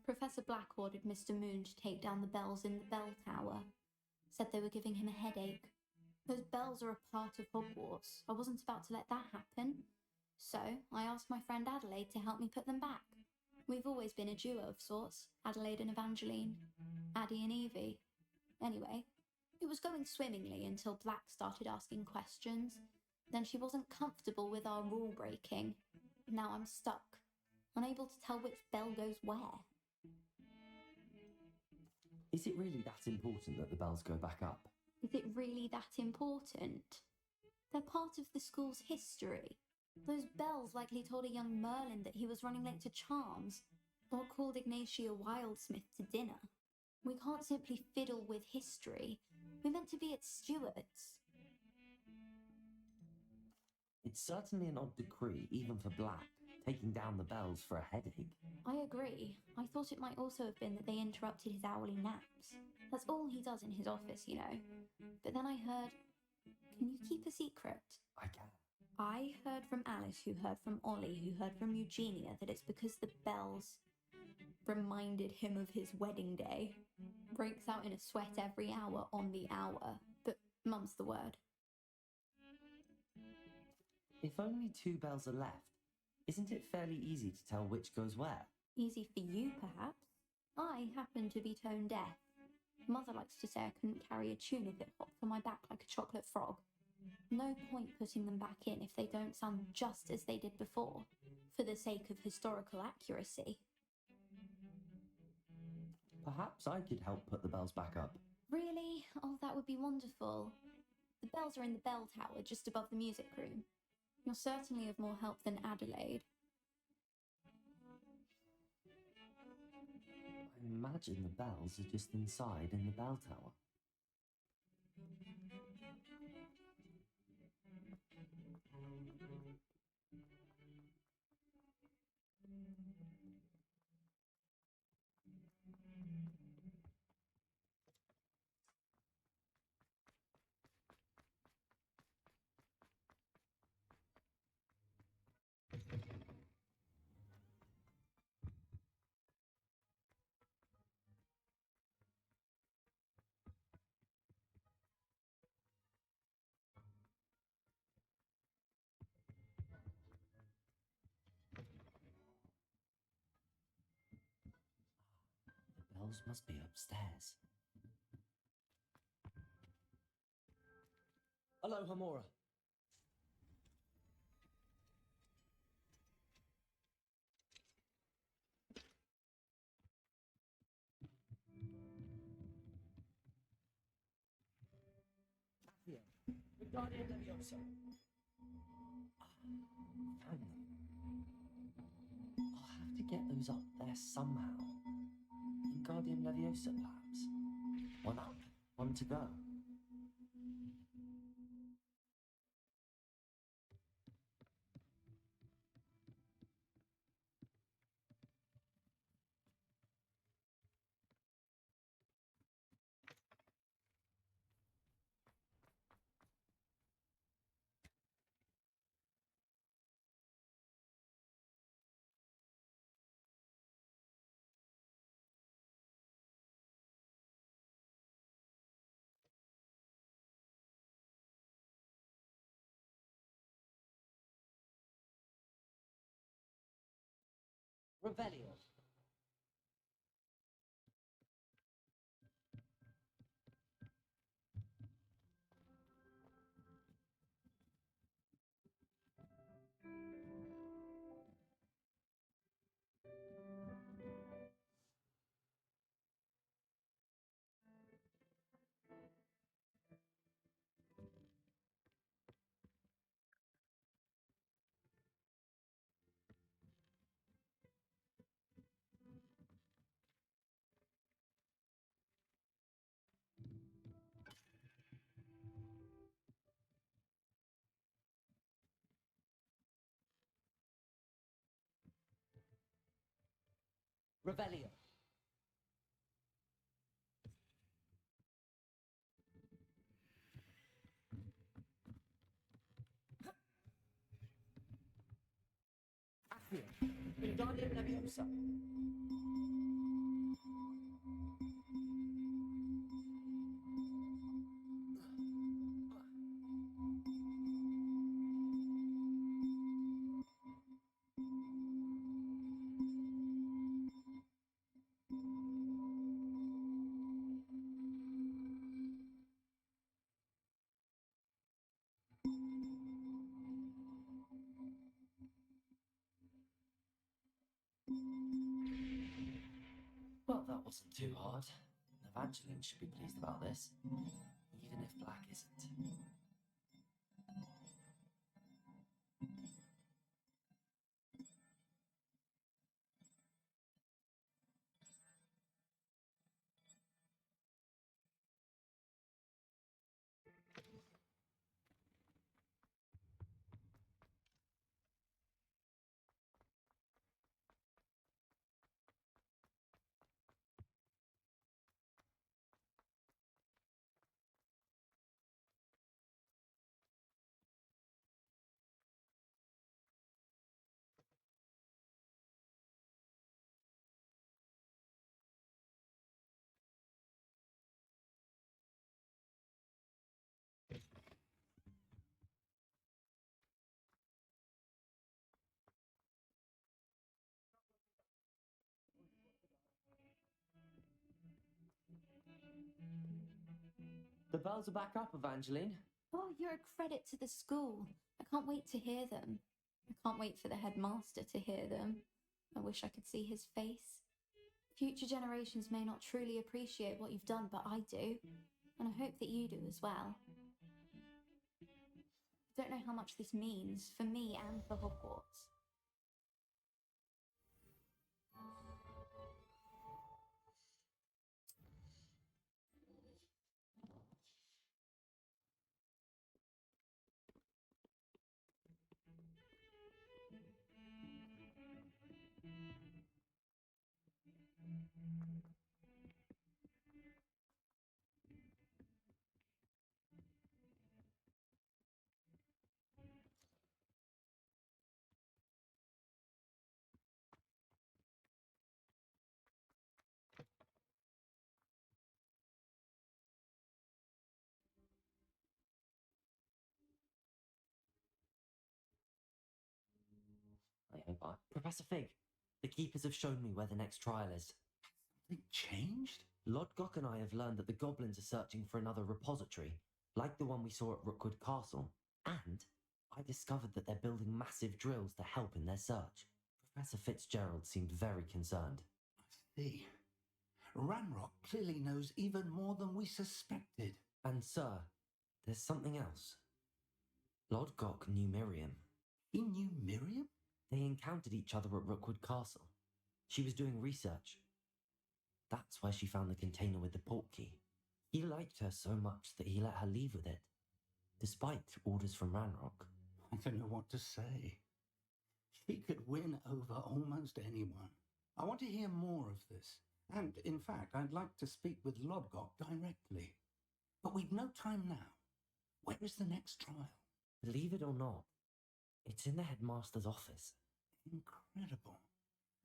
Professor Black ordered Mr. Moon to take down the bells in the bell tower. Said they were giving him a headache. Those bells are a part of Hogwarts. I wasn't about to let that happen. So I asked my friend Adelaide to help me put them back. We've always been a duo of sorts, Adelaide and Evangeline, Addie and Evie. Anyway, it was going swimmingly until Black started asking questions. Then she wasn't comfortable with our rule breaking. Now I'm stuck, unable to tell which bell goes where. Is it really that important that the bells go back up? Is it really that important? They're part of the school's history. Those bells likely told a young Merlin that he was running late to Charms, or called Ignatia Wildsmith to dinner. We can't simply fiddle with history. We're meant to be its stewards. It's certainly an odd decree, even for Black, taking down the bells for a headache. I agree. I thought it might also have been that they interrupted his hourly naps. That's all he does in his office, you know. But then I heard. Can you keep a secret? I can. I heard from Alice, who heard from Ollie, who heard from Eugenia, that it's because the bells reminded him of his wedding day. Breaks out in a sweat every hour on the hour. But mum's the word. If only 2 bells are left, isn't it fairly easy to tell which goes where? Easy for you, perhaps. I happen to be tone deaf. Mother likes to say I couldn't carry a tune if it hopped on my back like a chocolate frog. No point putting them back in if they don't sound just as they did before, for the sake of historical accuracy. Perhaps I could help put the bells back up. Really? Oh, that would be wonderful. The bells are in the bell tower just above the music room. You're certainly of more help than Adelaide. I imagine the bells are just inside in the bell tower. The bells must be upstairs. Hello, Hamora. Guardian Leviosa. Found them. I'll have to get those up there somehow. Guardian Leviosa, perhaps. 1 up, 1 to go. Revelio. Revelio. Accio. Guardian Leviosa. Well, that wasn't too hard. Evangeline should be pleased about this, even if Black isn't. The bells are back up, Evangeline. Oh, you're a credit to the school. I can't wait to hear them. I can't wait for the headmaster to hear them. I wish I could see his face. Future generations may not truly appreciate what you've done, but I do. And I hope that you do as well. I don't know how much this means for me and for Hogwarts. Professor Fig, the keepers have shown me where the next trial is. They changed? Lodgok and I have learned that the goblins are searching for another repository, like the one we saw at Rookwood Castle. And I discovered that they're building massive drills to help in their search. Professor Fitzgerald seemed very concerned. I see. Ranrock clearly knows even more than we suspected. And sir, there's something else. Lodgok knew Miriam. He knew Miriam? They encountered each other at Rookwood Castle. She was doing research. That's where she found the container with the port key. He liked her so much that he let her leave with it, despite orders from Ranrock. I don't know what to say. She could win over almost anyone. I want to hear more of this. And, in fact, I'd like to speak with Lodgok directly. But we've no time now. Where is the next trial? Believe it or not, it's in the headmaster's office. Incredible.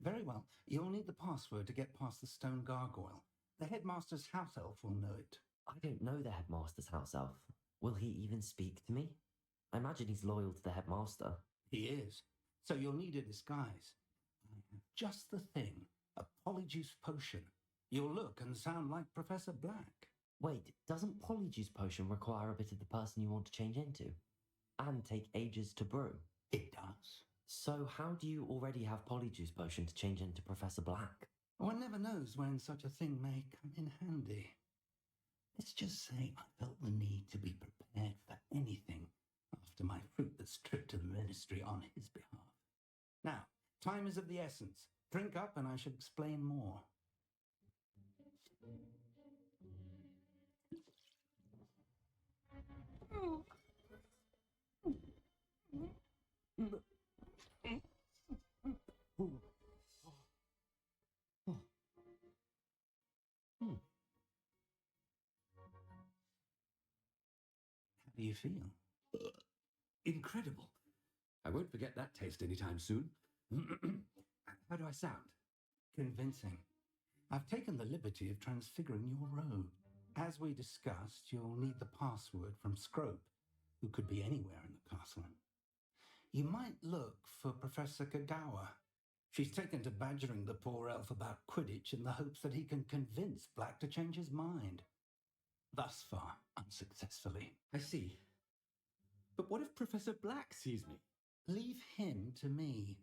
Very well. You'll need the password to get past the stone gargoyle. The headmaster's house elf will know it. I don't know the headmaster's house elf. Will he even speak to me? I imagine he's loyal to the headmaster. He is. So you'll need a disguise. I have just the thing. A polyjuice potion. You'll look and sound like Professor Black. Wait, doesn't polyjuice potion require a bit of the person you want to change into? And take ages to brew? It does. So how do you already have polyjuice potion to change into Professor Black? One never knows when such a thing may come in handy. Let's just say I felt the need to be prepared for anything after my fruitless trip to the ministry on his behalf. Now, time is of the essence. Drink up and I shall explain more. How do you feel? Incredible. I won't forget that taste anytime soon. How do I sound? Convincing. I've taken the liberty of transfiguring your robe. As we discussed, you'll need the password from Scrope, who could be anywhere in the castle. You might look for Professor Kagawa. She's taken to badgering the poor elf about Quidditch in the hopes that he can convince Black to change his mind. Thus far, unsuccessfully. I see. But what if Professor Black sees me? Leave him to me.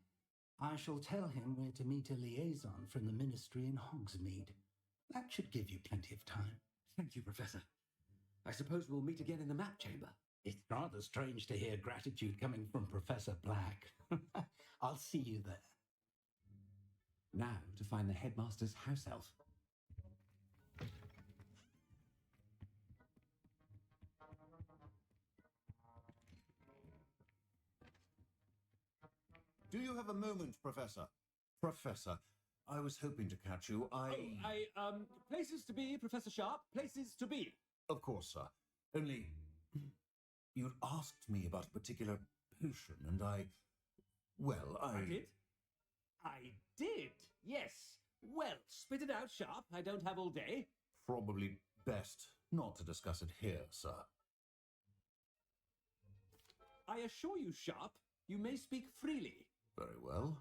I shall tell him where to meet a liaison from the ministry in Hogsmeade. That should give you plenty of time. Thank you, Professor. I suppose we'll meet again in the map chamber. It's rather strange to hear gratitude coming from Professor Black. I'll see you there. Now to find the headmaster's house elf. Do you have a moment, Professor? Professor, I was hoping to catch you. Places to be, Professor Sharp. Places to be. Of course, sir. Only, you'd asked me about a particular potion, and I did? I did, yes. Well, spit it out, Sharp. I don't have all day. Probably best not to discuss it here, sir. I assure you, Sharp, you may speak freely. Very well.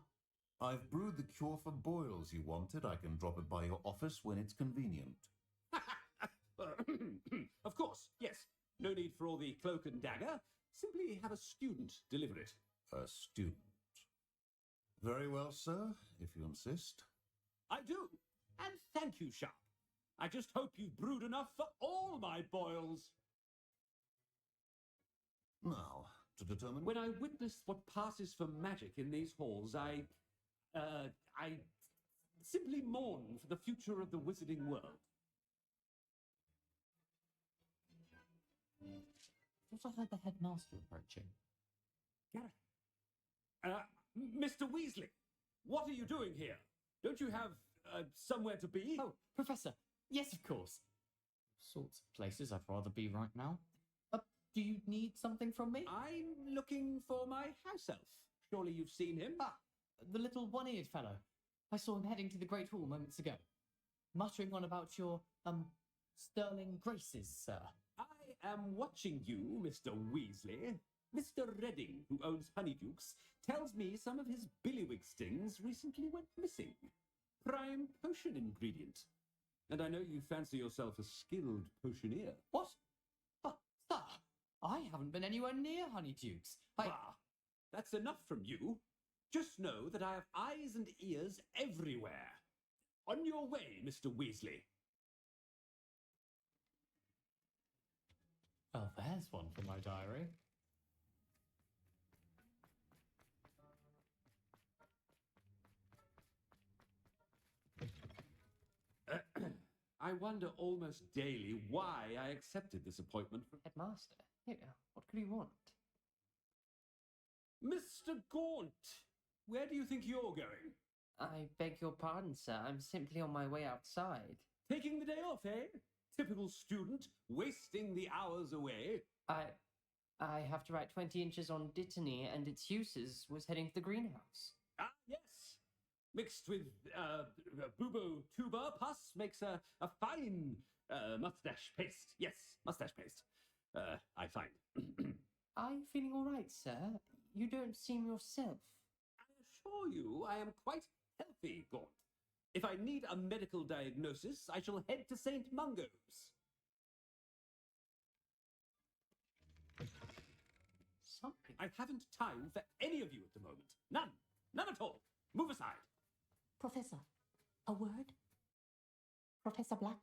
I've brewed the cure for boils you wanted. I can drop it by your office when it's convenient. Of course, yes. No need for all the cloak and dagger. Simply have a student deliver it. A student. Very well, sir, if you insist. I do. And thank you, Sharp. I just hope you've brewed enough for all my boils. Now, to determine... When I witness what passes for magic in these halls, I simply mourn for the future of the wizarding world. I heard the headmaster approaching. Gareth. Mr. Weasley, what are you doing here? Don't you have somewhere to be? Oh, Professor. Yes, of course. Sorts of places I'd rather be right now. Do you need something from me? I'm looking for my house elf. Surely you've seen him? Ah, the little one-eared fellow. I saw him heading to the Great Hall moments ago, muttering on about your, sterling graces, sir. I am watching you, Mr. Weasley. Mr. Redding, who owns Honeydukes, tells me some of his billywig stings recently went missing. Prime potion ingredient. And I know you fancy yourself a skilled potioneer. What? Sir, I haven't been anywhere near Honeydukes. Ah, that's enough from you. Just know that I have eyes and ears everywhere. On your way, Mr. Weasley. Well, there's one for my diary. I wonder almost daily why I accepted this appointment from... Headmaster? Here, what could he want? Mr. Gaunt! Where do you think you're going? I beg your pardon, sir. I'm simply on my way outside. Taking the day off, eh? Typical student, wasting the hours away. I have to write 20 inches on Dittany and its uses. Was heading to the greenhouse. Ah, yes. Mixed with bubo tuber pus makes a fine mustache paste. Yes, mustache paste. I find. Are you feeling all right, sir? You don't seem yourself. I assure you I am quite healthy, Gaunt. If I need a medical diagnosis, I shall head to St. Mungo's. Something. I haven't time for any of you at the moment. None. None at all. Move aside. Professor, a word? Professor Black?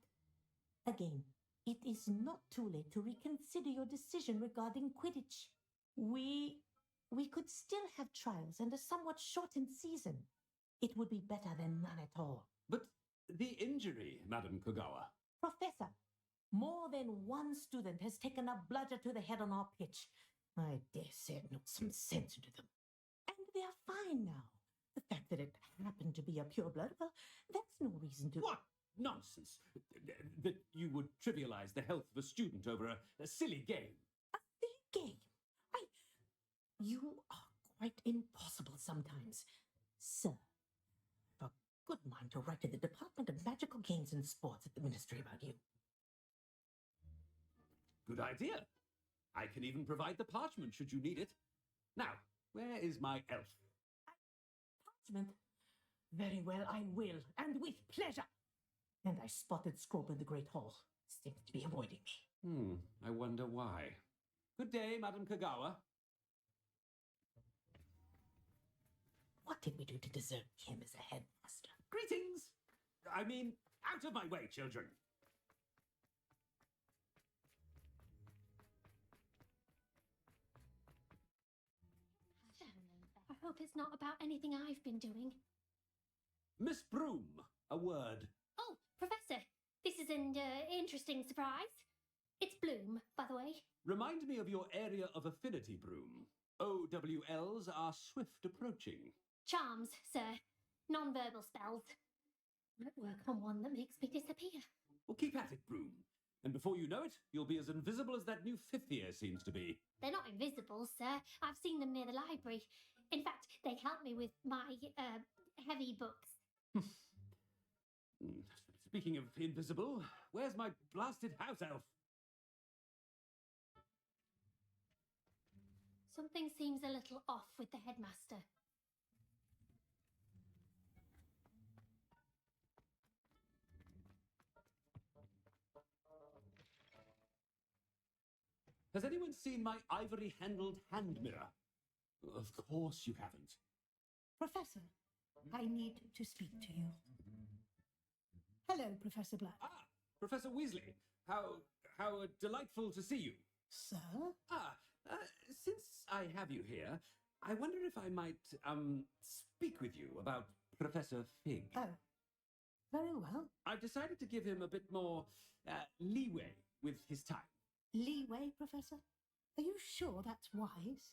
Again, it is not too late to reconsider your decision regarding Quidditch. We could still have trials and a somewhat shortened season. It would be better than none at all. But the injury, Madam Kogawa. Professor, more than one student has taken a bludger to the head on our pitch. I dare say it knocked some sense into them. And they are fine now. The fact that it happened to be a pureblood, well, that's no reason to... What nonsense! That you would trivialize the health of a student over a silly game. A silly game? You are quite impossible sometimes. Sir, I've a good mind to write to the Department of Magical Games and Sports at the Ministry about you. Good idea. I can even provide the parchment should you need it. Now, where is my elf? Parchment? Very well, I will, and with pleasure. And I spotted Scrope in the Great Hall. Seems to be avoiding me. I wonder why. Good day, Madam Kogawa. What did we do to deserve him as a headmaster? Greetings! I mean, out of my way, children. I hope it's not about anything I've been doing. Miss Broom, a word. Oh, Professor, this is an interesting surprise. It's Bloom, by the way. Remind me of your area of affinity, Broom. OWLs are swift approaching. Charms, sir. Non-verbal spells. Might work on one that makes me disappear. Well, keep at it, Broom. And before you know it, you'll be as invisible as that new fifth year seems to be. They're not invisible, sir. I've seen them near the library. In fact, they help me with my, heavy books. Speaking of invisible, where's my blasted house elf? Something seems a little off with the headmaster. Has anyone seen my ivory-handled hand mirror? Of course you haven't. Professor, I need to speak to you. Hello, Professor Black. Ah, Professor Weasley. How delightful to see you. Sir? Since I have you here, I wonder if I might, speak with you about Professor Fig. Oh, very well. I've decided to give him a bit more, leeway with his time. Leeway, Professor? Are you sure that's wise?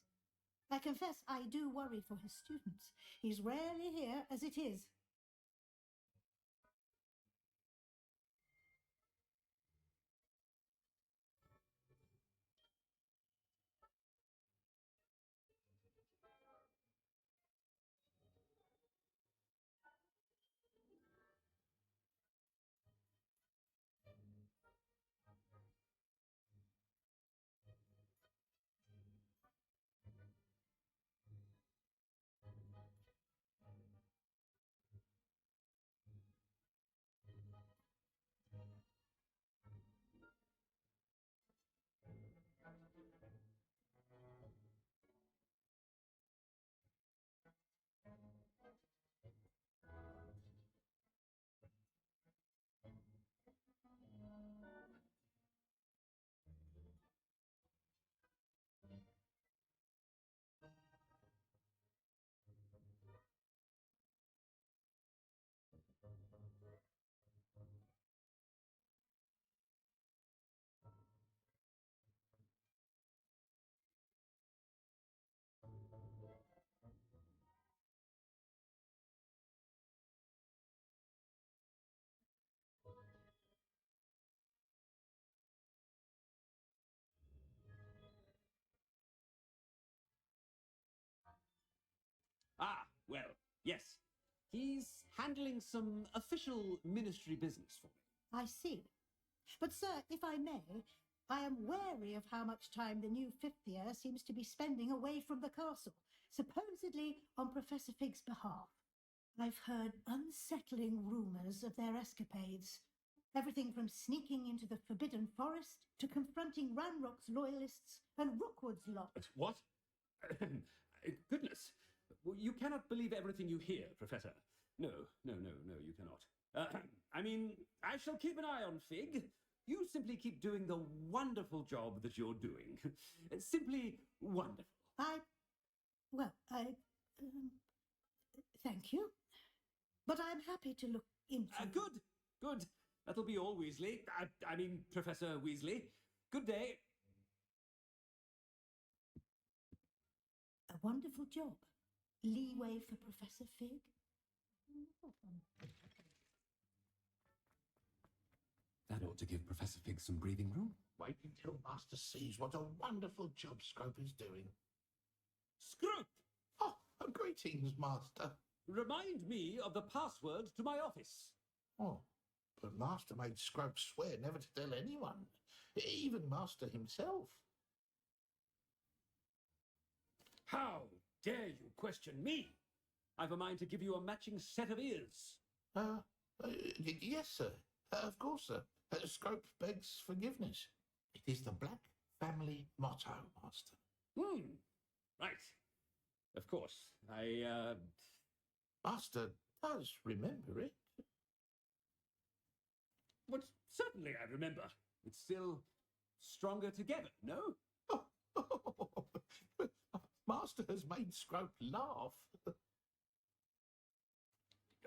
I confess I do worry for his students. He's rarely here as it is. Ah, well, yes. He's handling some official ministry business for me. I see. But, sir, if I may, I am wary of how much time the new fifth year seems to be spending away from the castle, supposedly on Professor Fig's behalf. I've heard unsettling rumours of their escapades. Everything from sneaking into the Forbidden Forest to confronting Ranrock's loyalists and Rookwood's lot. What? Goodness. You cannot believe everything you hear, Professor. No, you cannot. I mean, I shall keep an eye on Fig. You simply keep doing the wonderful job that you're doing. Simply wonderful. Thank you. But I'm happy to look into... Good. That'll be all, Weasley. I mean, Professor Weasley. Good day. A wonderful job. Leeway for Professor Fig. That ought to give Professor Fig some breathing room. Wait until Master sees what a wonderful job Scrope is doing. Scrope! Oh, greetings, Master. Remind me of the password to my office. Oh, but Master made Scrope swear never to tell anyone, even Master himself. How dare you question me? I've a mind to give you a matching set of ears. Yes, sir. Of course, sir. Scrope begs forgiveness. It is the Black family motto, Master. Right. Of course. Master does remember it. But certainly I remember. It's still stronger together, no? Master has made Scrope laugh.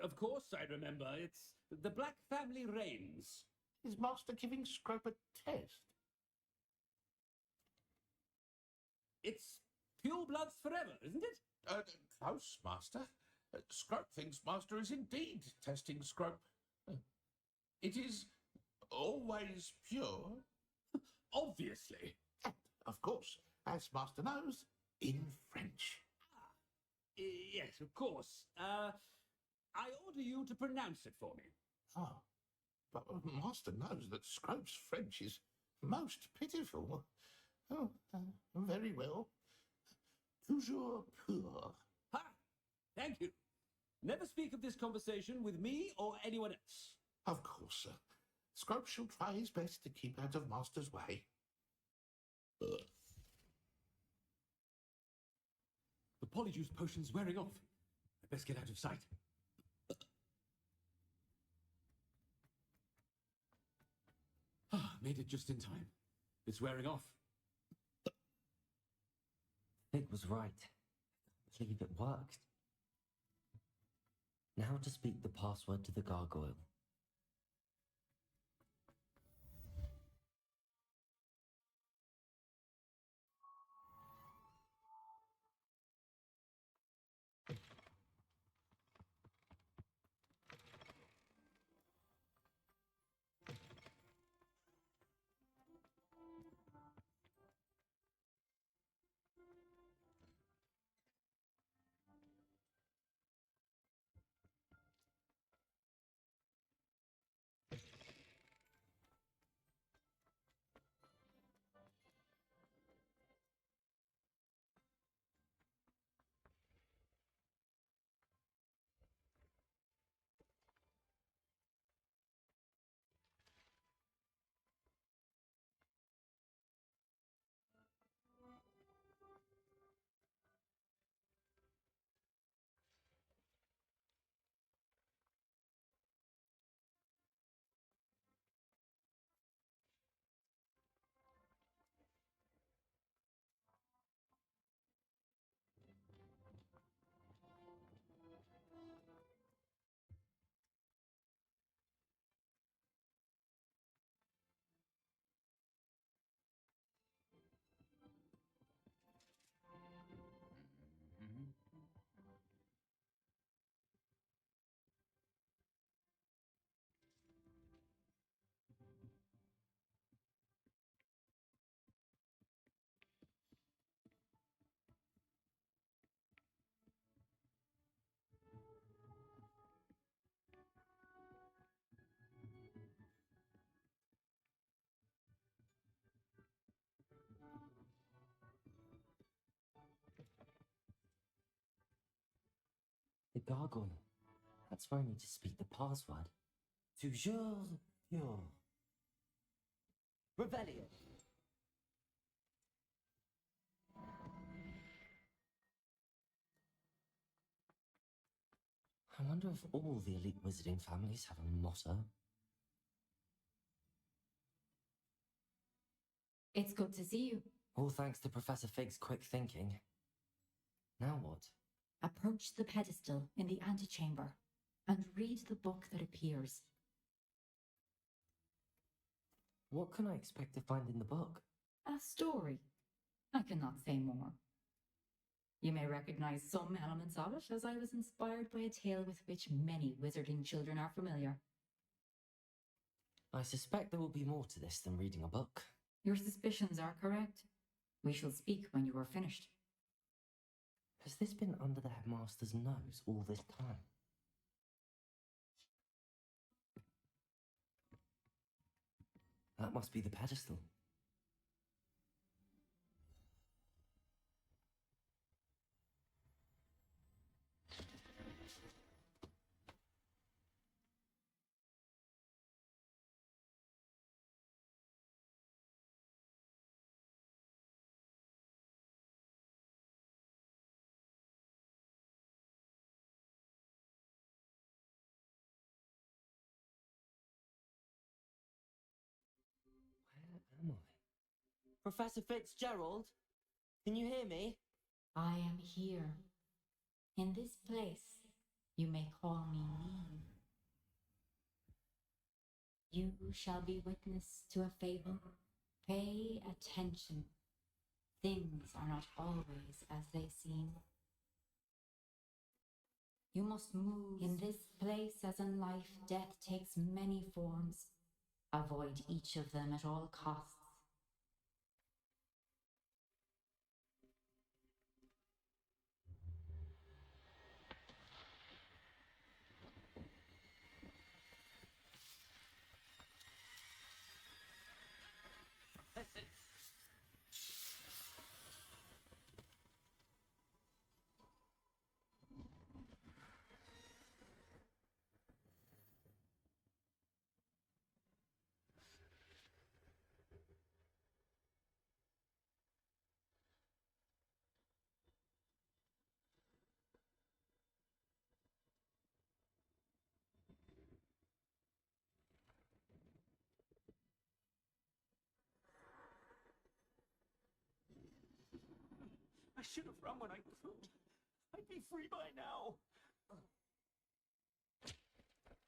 Of course I remember. It's the Black family reigns. Is Master giving Scrope a test? It's pure bloods forever, isn't it? Close, Master. Scrope thinks Master is indeed testing Scrope. It is always pure. Obviously. And, of course, as Master knows, in French. Yes, of course. I order you to pronounce it for me. Ah, but Master knows that Scrope's French is most pitiful. Oh, very well. Toujours pur. Ha! Thank you. Never speak of this conversation with me or anyone else. Of course, sir. Scrope shall try his best to keep out of Master's way. The polyjuice potion's wearing off. I best get out of sight. Made it just in time. It's wearing off. Fig was right. I believe it worked. Now to speak the password to the gargoyle. The gargoyle. That's where I need to speak the password. Toujours pure. Rebellion. I wonder if all the elite wizarding families have a motto. It's good to see you. All thanks to Professor Fig's quick thinking. Now what? Approach the pedestal in the antechamber and read the book that appears. What can I expect to find in the book? A story. I cannot say more. You may recognize some elements of it, as I was inspired by a tale with which many wizarding children are familiar. I suspect there will be more to this than reading a book. Your suspicions are correct. We shall speak when you are finished. Has this been under the headmaster's nose all this time? That must be the pedestal. Where am I? Professor Fitzgerald? Can you hear me? I am here. In this place, you may call me Neve. You shall be witness to a fable. Pay attention. Things are not always as they seem. You must move in this place as in life. Death takes many forms. Avoid each of them at all costs. I should have run when I could. I'd be free by now.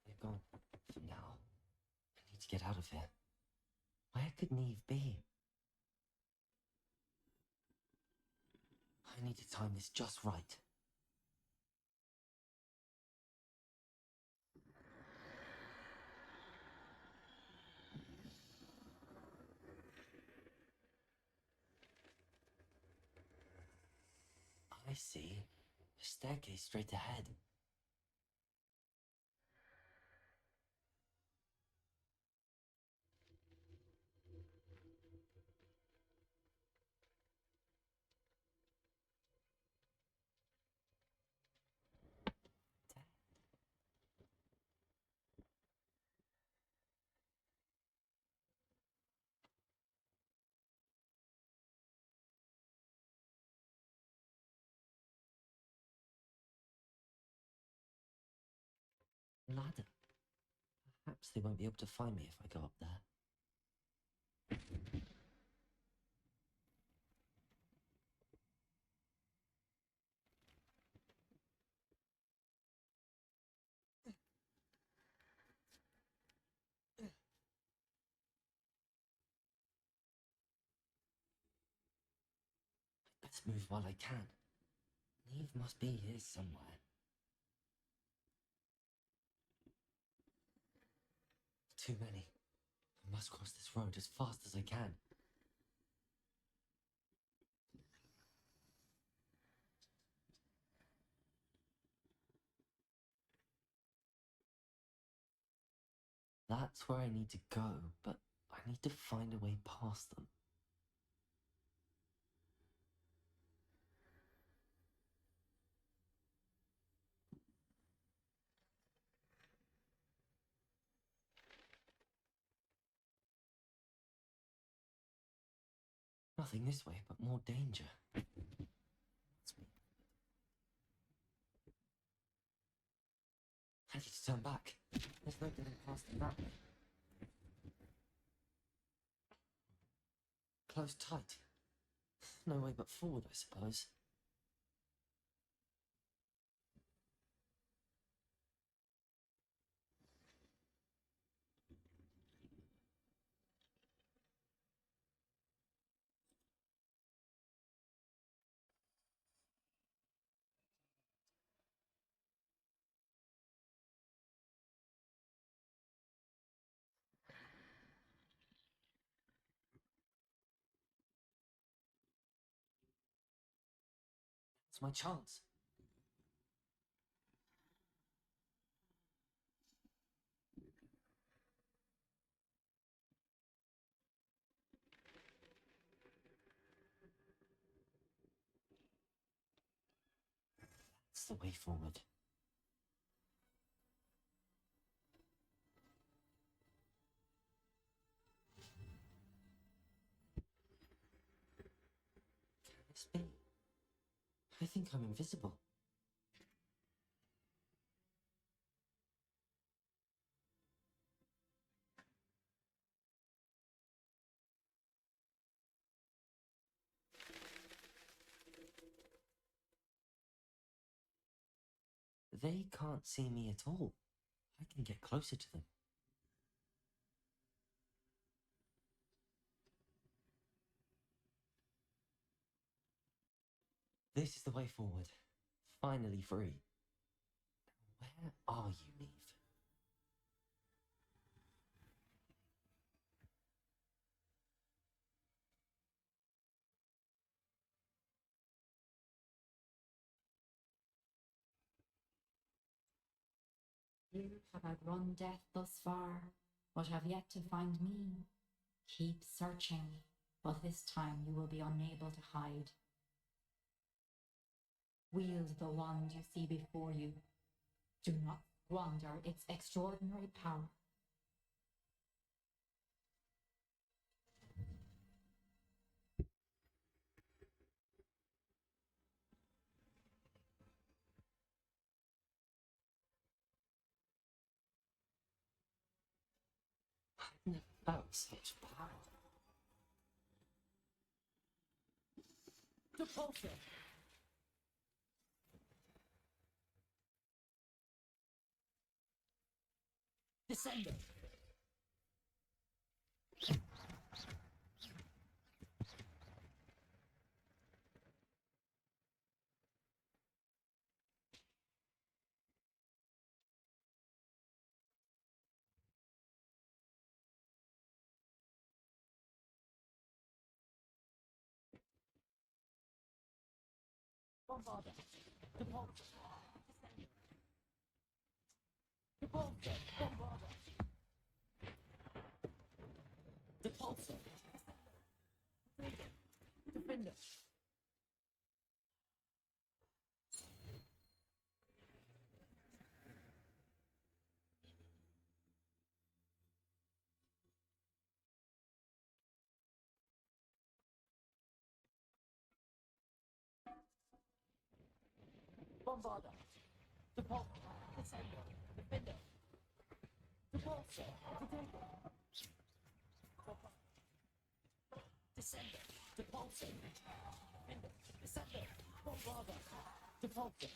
They're gone. For now. I need to get out of here. Where could Neve be? I need to time this just right. I see. A staircase straight ahead. Ladder. Perhaps they won't be able to find me if I go up there. Let's move while I can. Neve must be here somewhere. Too many. I must cross this road as fast as I can. That's where I need to go, but I need to find a way past them. Nothing this way, but more danger. That's me. I need to turn back. There's no getting past them that way. Closed tight. No way but forward, I suppose. It's my chance. That's the way forward. Can this be? I think I'm invisible. They can't see me at all. I can get closer to them. This is the way forward. Finally free. Where are you, Neve? You have outrun death thus far, but have yet to find me. Keep searching, but this time you will be unable to hide. Wield the wand you see before you. Do not squander its extraordinary power. I've never felt such power. Depulsor! Descender. Bombarder. Depulsor. Depulsor. Bombarder. Depulsor. Defender. Bombarder. Depulsor. Descender. Defender. Depulsor. Potato. Descender. Depulsor. Defender. Descender. Bombarder. Depulsor.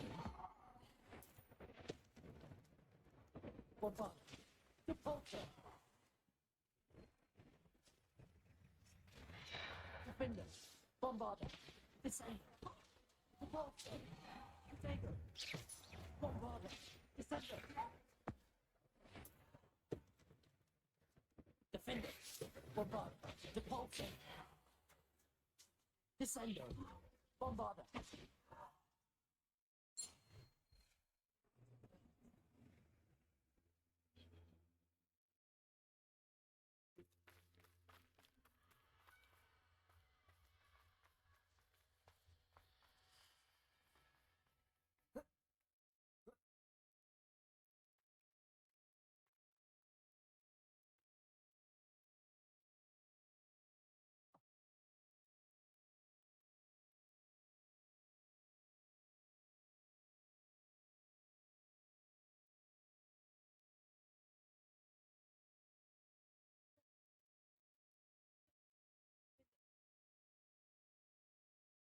Bombarder. Depulsor. Defender. Bombarder. Descender. Depulsor. Potato. Bombarder. Descender. Defender. Bombarder. Depulsor. Descender. Bombarder.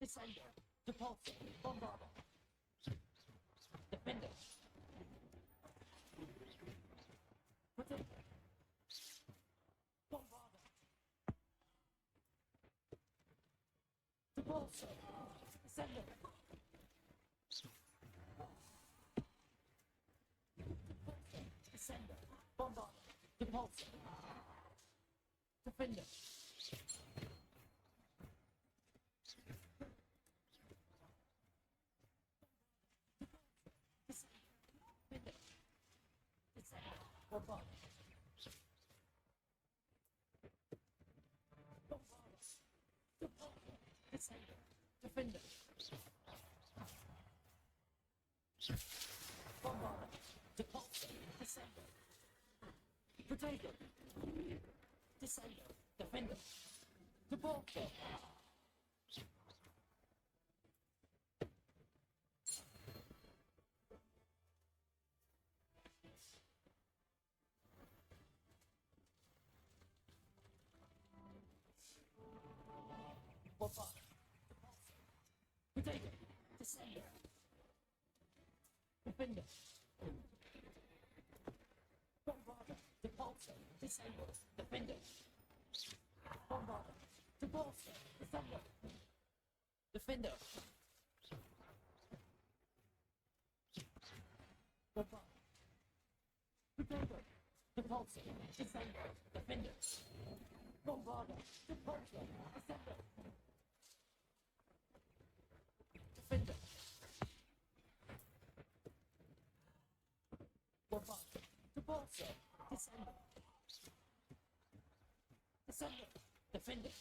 Descender. Depulsor. Bombarder. Defender. Potato. Bombarder. Depulsor. Descender. Descender. Bombarder. Depulsor. Defender. Bombarder. Bombarder. Depulsor. Descender. Defender. Bombarder. Depulsor. Descender. Potato. Descender. Defender. Depulsor. Bombarder. Potato. Descender. Defender. Bombarder. Depulsor. Descender. Defender. Bombarder. Depulsor. Descender. Defender. Bombarder. Potato. Depulsor. Descender. Defender. Bombarder. Depulsor. Descender. Defender. Bombarder. Depulsor. Descender. Descender. Defender.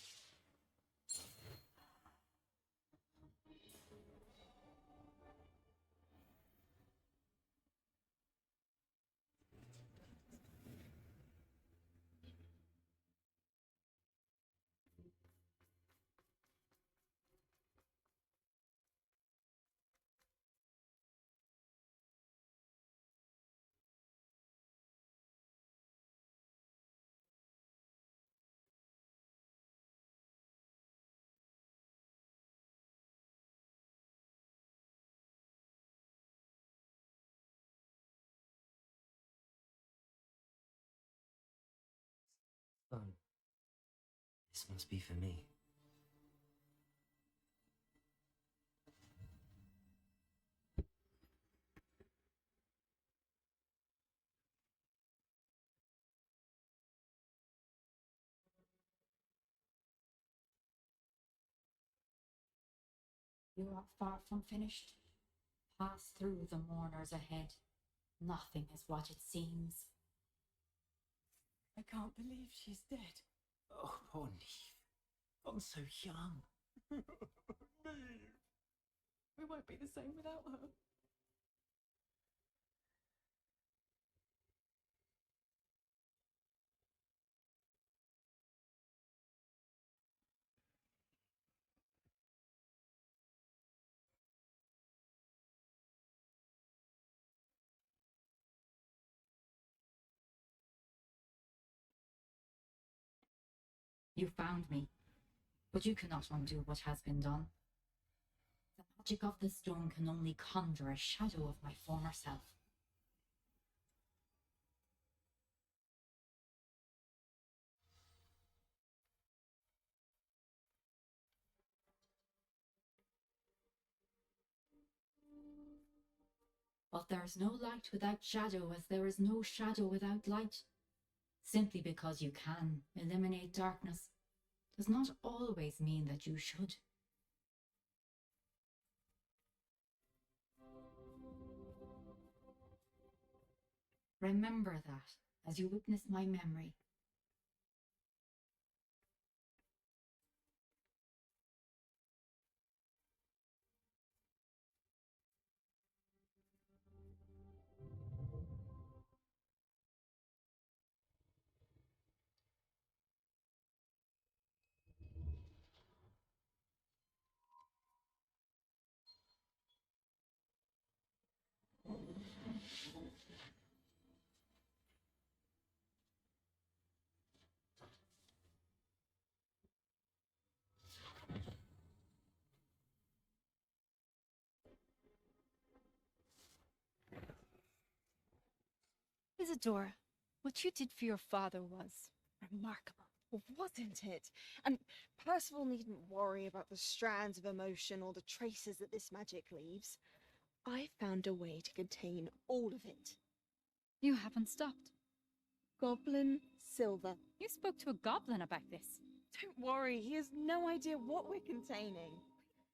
This must be for me. You are far from finished. Pass through the mourners ahead. Nothing is what it seems. I can't believe she's dead. Oh, poor Neve. I'm so young. Neve. We won't be the same without her. You found me, but you cannot undo what has been done. The magic of the stone can only conjure a shadow of my former self. But there is no light without shadow, as there is no shadow without light. Simply because you can eliminate darkness does not always mean that you should. Remember that as you witness my memory. Isadora, what you did for your father was remarkable, wasn't it? And Percival needn't worry about the strands of emotion or the traces that this magic leaves. I found a way to contain all of it. You haven't stopped. Goblin Silver. You spoke to a goblin about this. Don't worry, he has no idea what we're containing.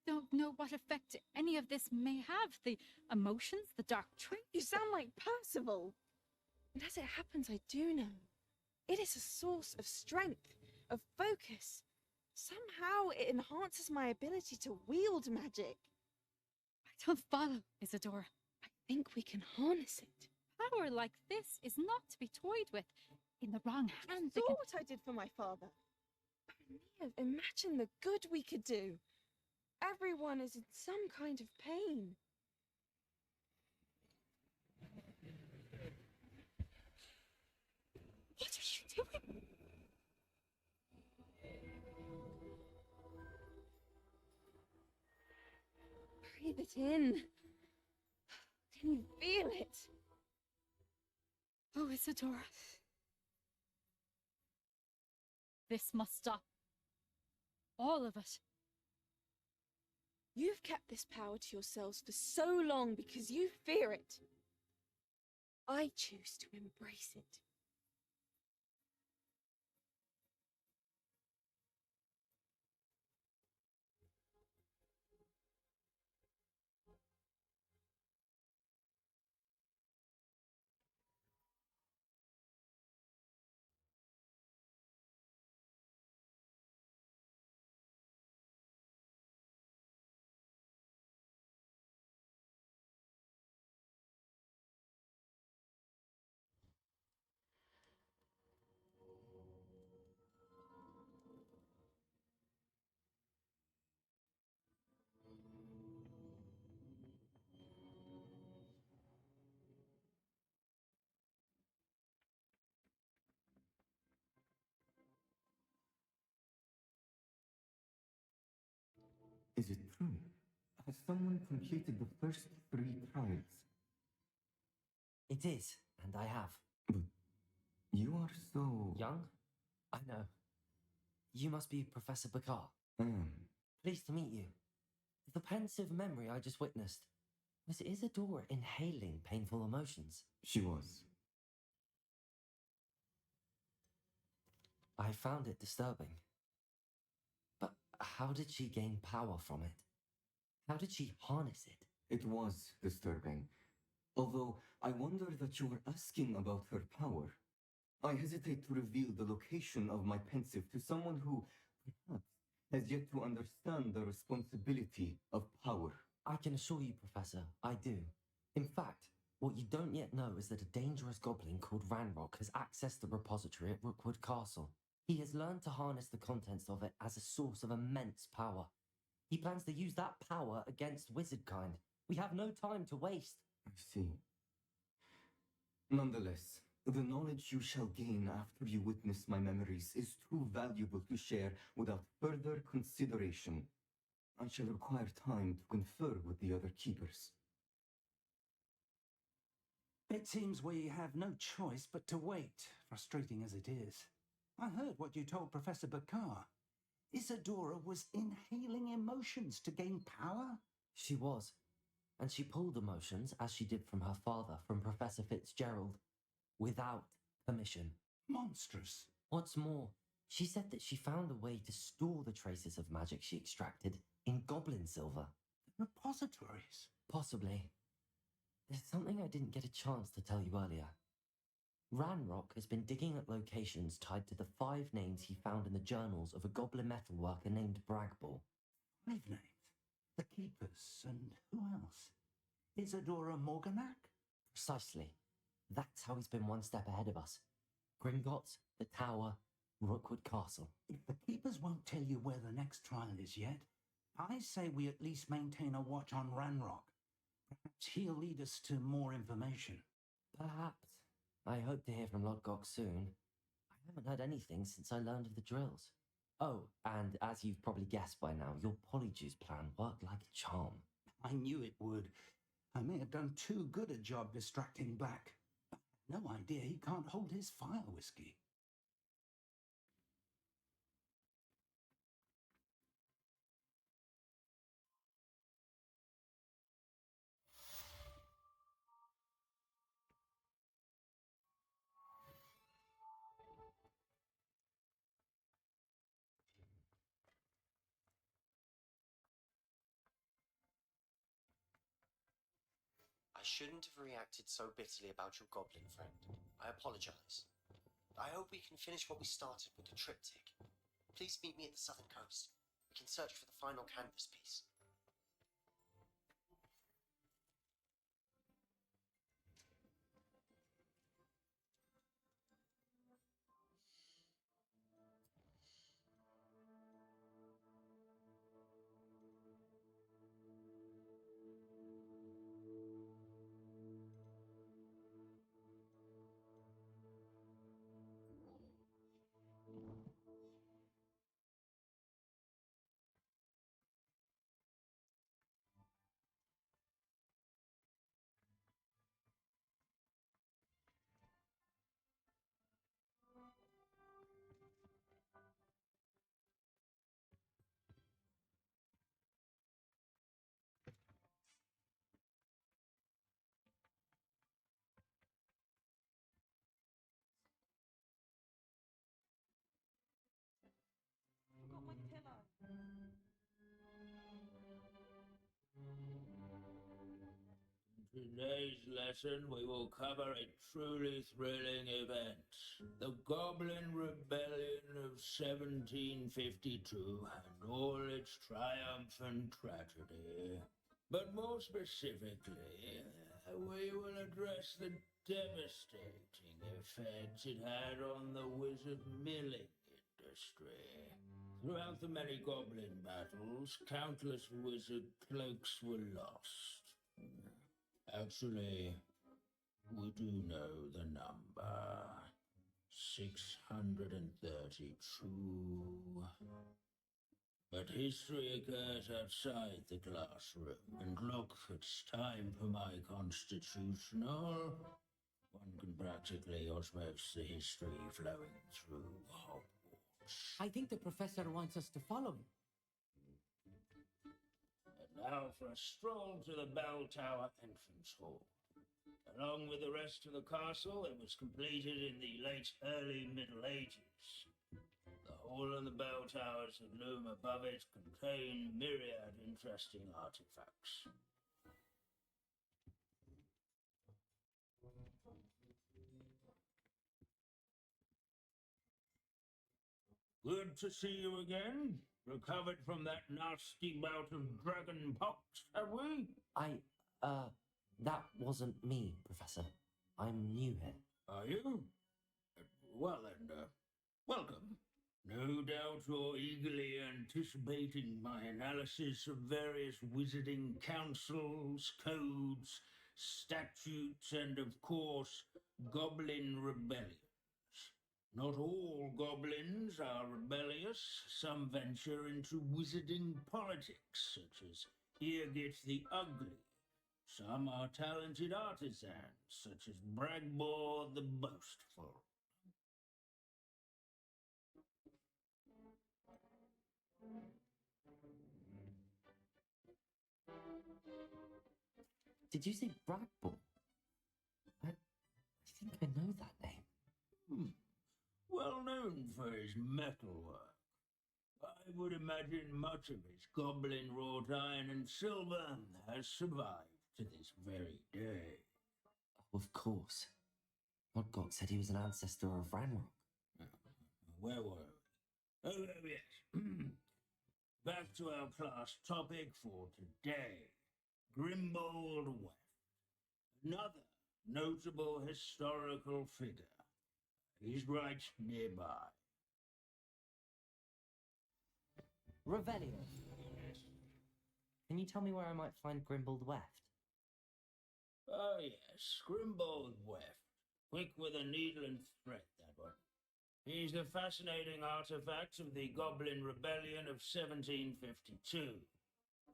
Don't know what effect any of this may have. The emotions, the dark traits. You sound like Percival. And as it happens, I do know. It is a source of strength, of focus. Somehow it enhances my ability to wield magic. I don't follow, Isadora. I think we can harness it. Power like this is not to be toyed with. In the wrong hands, You saw what I did for my father. Mia, imagine the good we could do. Everyone is in some kind of pain. What are you doing? Breathe it in. Can you feel it? Oh, Isadora. This must stop. All of it. You've kept this power to yourselves for so long because you fear it. I choose to embrace it. Is it true? Has someone completed the first 3 trials? It is, and I have. But you are so... Young? I know. You must be Professor Bakar. Pleased to meet you. The pensive memory I just witnessed. Was Isadora inhaling painful emotions? She was. I found it disturbing. But how did she gain power from it? How did she harness it? It was disturbing. Although I wonder that you were asking about her power. I hesitate to reveal the location of my pensive to someone who, perhaps, has yet to understand the responsibility of power. I can assure you, Professor, I do. In fact, what you don't yet know is that a dangerous goblin called Ranrock has accessed the repository at Rookwood Castle. He has learned to harness the contents of it as a source of immense power. He plans to use that power against wizardkind. We have no time to waste. I see. Nonetheless, the knowledge you shall gain after you witness my memories is too valuable to share without further consideration. I shall require time to confer with the other keepers. It seems we have no choice but to wait, frustrating as it is. I heard what you told Professor Bakar. Isadora was inhaling emotions to gain power? She was. And she pulled emotions, as she did from her father, from Professor Fitzgerald, without permission. Monstrous. What's more, she said that she found a way to store the traces of magic she extracted in goblin silver. Repositories? Possibly. There's something I didn't get a chance to tell you earlier. Ranrock has been digging at locations tied to the 5 names he found in the journals of a goblin metalworker named Bragball. 5 names? The Keepers, and who else? Isadora Morganac? Precisely. That's how he's been one step ahead of us. Gringotts, the Tower, Rookwood Castle. If the Keepers won't tell you where the next trial is yet, I say we at least maintain a watch on Ranrock. Perhaps he'll lead us to more information. Perhaps. I hope to hear from Lodgok soon. I haven't heard anything since I learned of the drills. Oh, and as you've probably guessed by now, your Polyjuice plan worked like a charm. I knew it would. I may have done too good a job distracting Black. But I had no idea he can't hold his fire whiskey. I shouldn't have reacted so bitterly about your goblin friend. I apologize. I hope we can finish what we started with the triptych. Please meet me at the southern coast. We can search for the final canvas piece. Today's lesson we will cover a truly thrilling event. The Goblin Rebellion of 1752 and all its triumph and tragedy. But more specifically, we will address the devastating effect it had on the wizard milling industry. Throughout the many goblin battles, countless wizard cloaks were lost. Actually, we do know the number. 632. But history occurs outside the classroom, and look, it's time for my constitutional. One can practically osmose the history flowing through Hogwarts. course. I think the professor wants us to follow him. And now for a stroll to the bell tower entrance hall. Along with the rest of the castle, it was completed in the late early Middle Ages. The hall and the bell towers that loom above it contain myriad interesting artifacts. Good to see you again. Recovered from that nasty bout of dragon pox, have we? That wasn't me, Professor. I'm new here. Are you? Well then, welcome. No doubt you're eagerly anticipating my analysis of various wizarding councils, codes, statutes, and of course, goblin rebellions. Not all goblins are rebellious. Some venture into wizarding politics, such as Eargit the Ugly. Some are talented artisans, such as Bragbor the Boastful. Did you say Bragbor? I think I know that name. Well known for his metalwork. I would imagine much of his goblin wrought iron and silver has survived to this very day. Of course. Odgok said he was an ancestor of Ranrock. Where were we? Oh, yes. Back to our class topic for today. Grimbold Weft. Another notable historical figure. He's right nearby. Revelio. Can you tell me where I might find Grimbold Weft? Oh, yes, Grimbold Weft. Quick with a needle and thread, that one. He's a fascinating artifact of the Goblin Rebellion of 1752.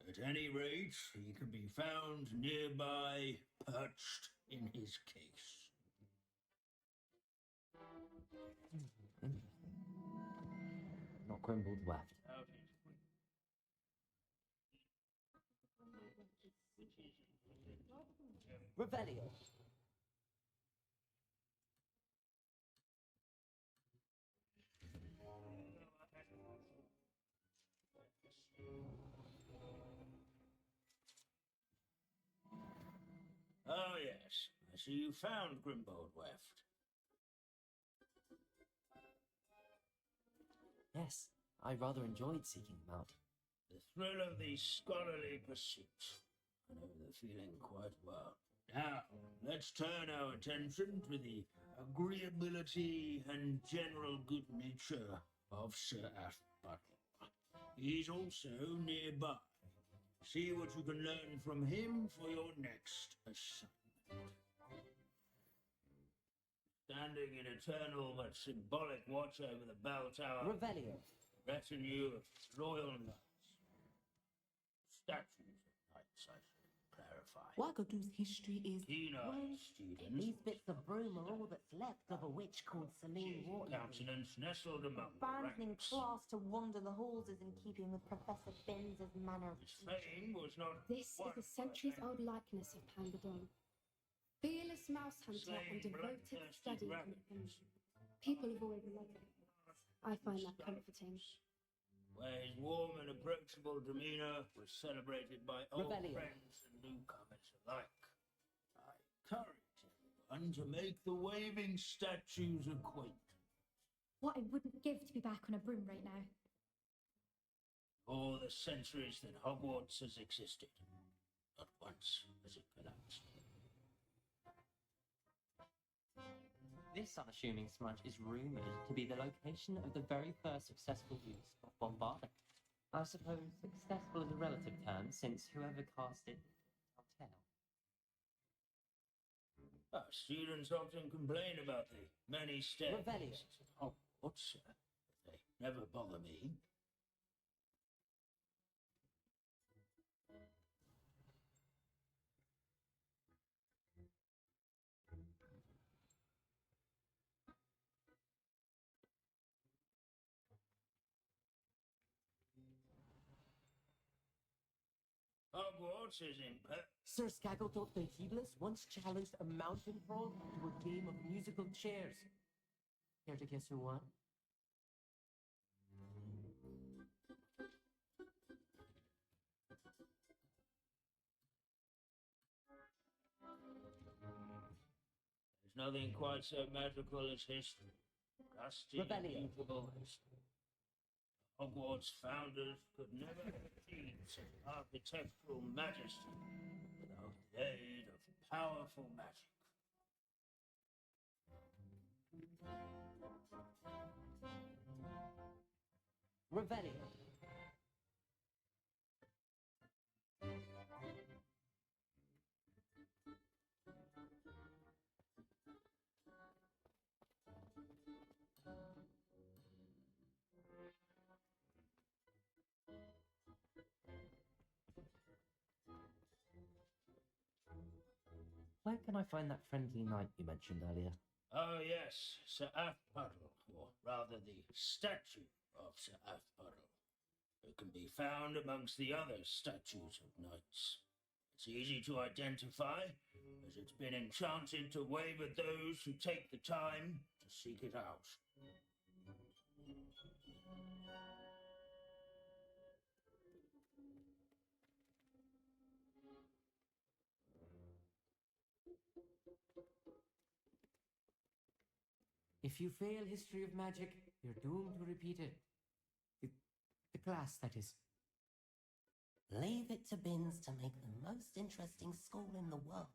At any rate, he can be found nearby, perched in his case. Not Grimbold Weft. Revelio. Oh, yes. I see you found Grimbold Weft. Yes, I rather enjoyed seeking them out. The thrill of the scholarly pursuit. I know the feeling quite well. Now, let's turn our attention to the agreeability and general good nature of Sir Athbuttle. He's also nearby. See what you can learn from him for your next assignment. Standing in eternal but symbolic watch over the bell tower. Revelio. Retinue of royal knights. Statues of knights, I should clarify. Wagadu's history is Keen-eyed students. These bits of broom are all that's left of a witch called Celine Wharton. Countenance nestled among the Abandoning ranks. class to wander the halls is in keeping with Professor Benz's manner of His fame was not This is a centuries-old likeness of Pandadon. Fearless mouse hunter and devoted study and adventure. People have always loved him. I find that comforting. Where his warm and approachable demeanor was celebrated by old friends and newcomers alike. I encourage everyone to make the waving statues acquainted. What I wouldn't give to be back on a broom right now. All the centuries that Hogwarts has existed. Not once has it collapsed. This unassuming smudge is rumoured to be the location of the very first successful use of bombarding. I suppose successful is a relative term, since whoever cast it can't tell. Our students often complain about the many stairs at Hogwarts, sir. But they never bother me. Hogwarts is imperfect. Sir Scagglethorpe the Heedless once challenged a mountain troll to a game of musical chairs. Care to guess who won? There's nothing quite so magical as history. Rusty, Rebellion. immutable history. Hogwarts founders could never have achieved such architectural majesty without the aid of powerful magic. Revelio. Where can I find that friendly knight you mentioned earlier? Oh yes, Sir Afpuddle, or rather the statue of Sir Afpuddle, who can be found amongst the other statues of knights. It's easy to identify, as it's been enchanted to wave at those who take the time to seek it out. If you fail history of magic, you're doomed to repeat it. The class, that is. Leave it to Binns to make the most interesting school in the world.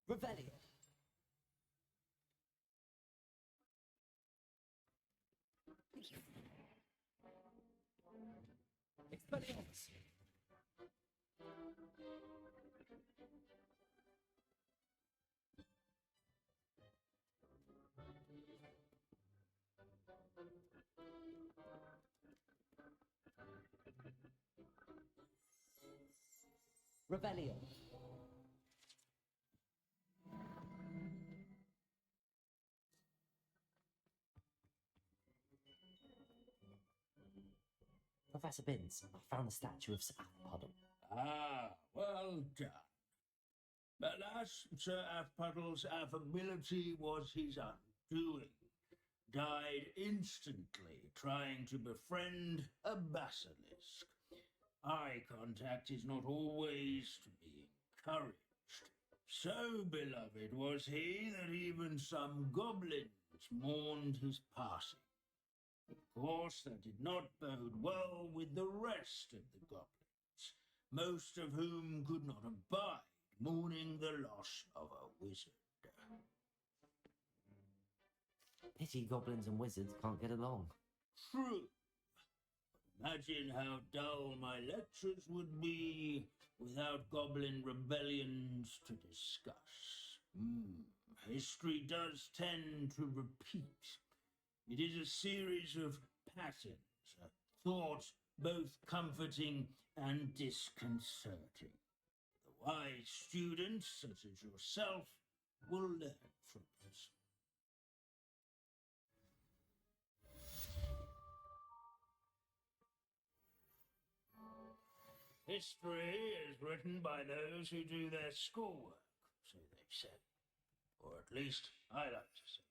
Revelio. Expelliarmus. Revelio. Professor Binns, I found the statue of Sir Afpuddle. Ah, well done. Alas, Sir Afpuddle's affability was his undoing. Died instantly trying to befriend a basilisk. Eye contact is not always to be encouraged. So beloved was he that even some goblins mourned his passing. Of course, that did not bode well with the rest of the goblins, most of whom could not abide mourning the loss of a wizard. Pity goblins and wizards can't get along. True. Imagine how dull my lectures would be without goblin rebellions to discuss. History does tend to repeat. It is a series of patterns, a thought both comforting and disconcerting. The wise students, such as yourself, will learn from it. History is written by those who do their schoolwork, so they say. Or at least I like to say.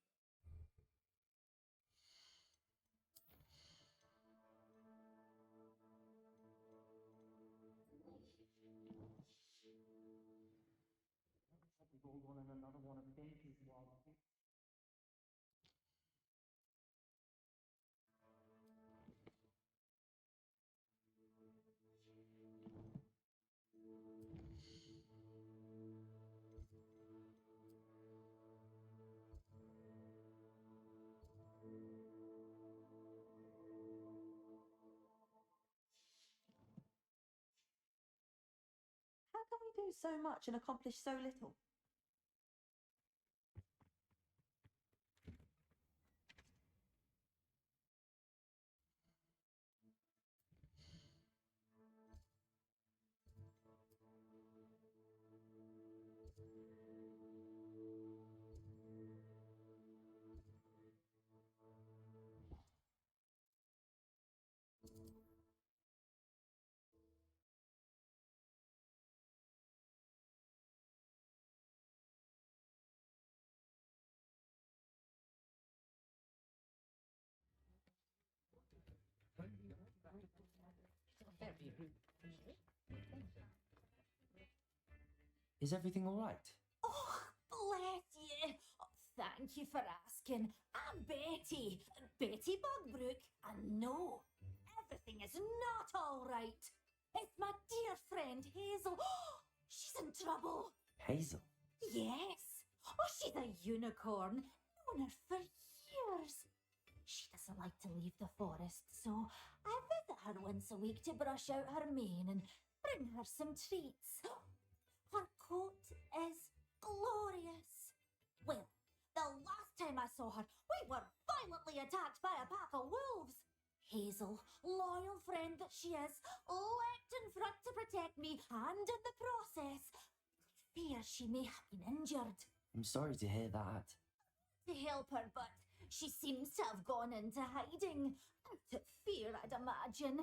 How can we do so much and accomplish so little? Is everything all right? Oh, bless you. Oh, thank you for asking. I'm Betty. Betty Bugbrook. And no, everything is not all right. It's my dear friend Hazel. She's in trouble. Hazel? Yes. Oh, she's a unicorn. Known her for years. She doesn't like to leave the forest, so I visit her once a week to brush out her mane and bring her some treats. Her coat is glorious. Well, the last time I saw her, we were violently attacked by a pack of wolves. Hazel, loyal friend that she is, leapt in front to protect me, and in the process, fear she may have been injured. I'm sorry to hear that. To help her, but she seems to have gone into hiding. Out of fear, I'd imagine.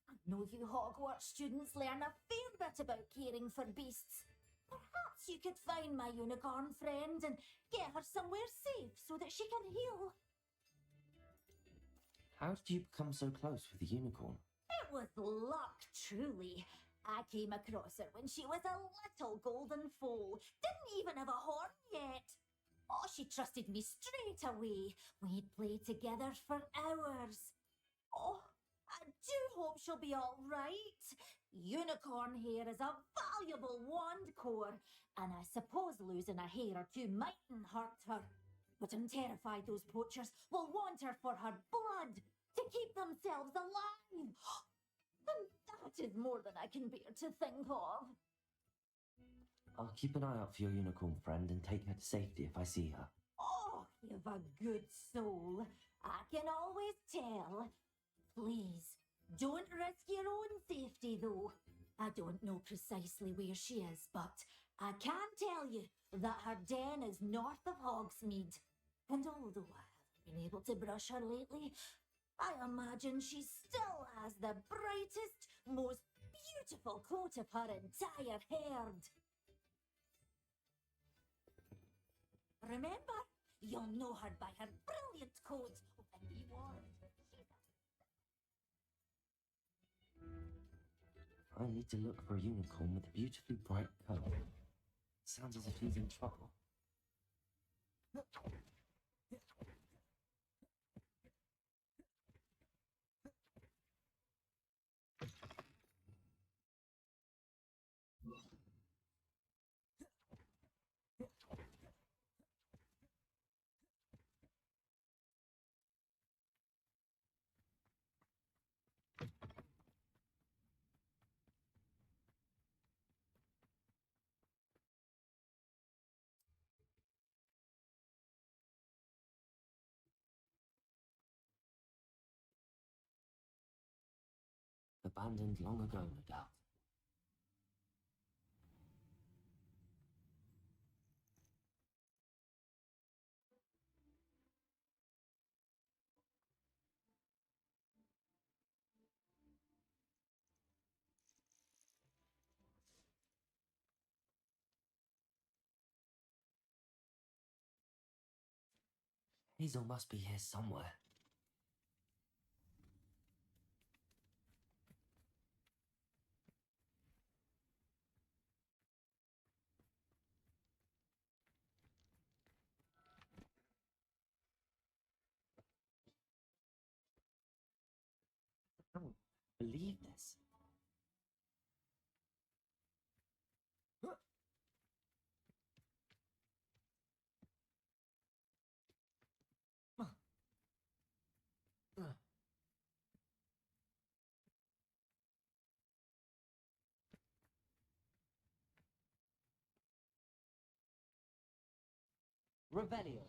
I know you Hogwarts students learn a fair bit about caring for beasts. Perhaps you could find my unicorn friend and get her somewhere safe so that she can heal. How did you become so close with the unicorn? It was luck, truly. I came across her when she was a little golden foal. Didn't even have a horn yet. Oh, she trusted me straight away. We'd play together for hours. Oh, I do hope she'll be all right. Unicorn hair is a valuable wand core, and I suppose losing a hair or two mightn't hurt her. But I'm terrified those poachers will want her for her blood to keep themselves alive. And that is more than I can bear to think of. I'll keep an eye out for your unicorn friend and take her to safety if I see her. Oh, you've a good soul. I can always tell. Please, don't risk your own safety, though. I don't know precisely where she is, but I can tell you that her den is north of Hogsmeade. And although I haven't been able to brush her lately, I imagine she still has the brightest, most beautiful coat of her entire herd. Remember, you'll know her by her brilliant coat. And be warned, I need to look for a unicorn with a beautifully bright coat. Sounds as if he's in trouble. Abandoned long ago, no doubt. Hazel must be here somewhere. I don't believe this. Revelio.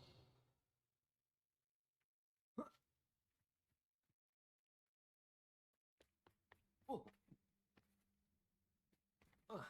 Oh. Oh.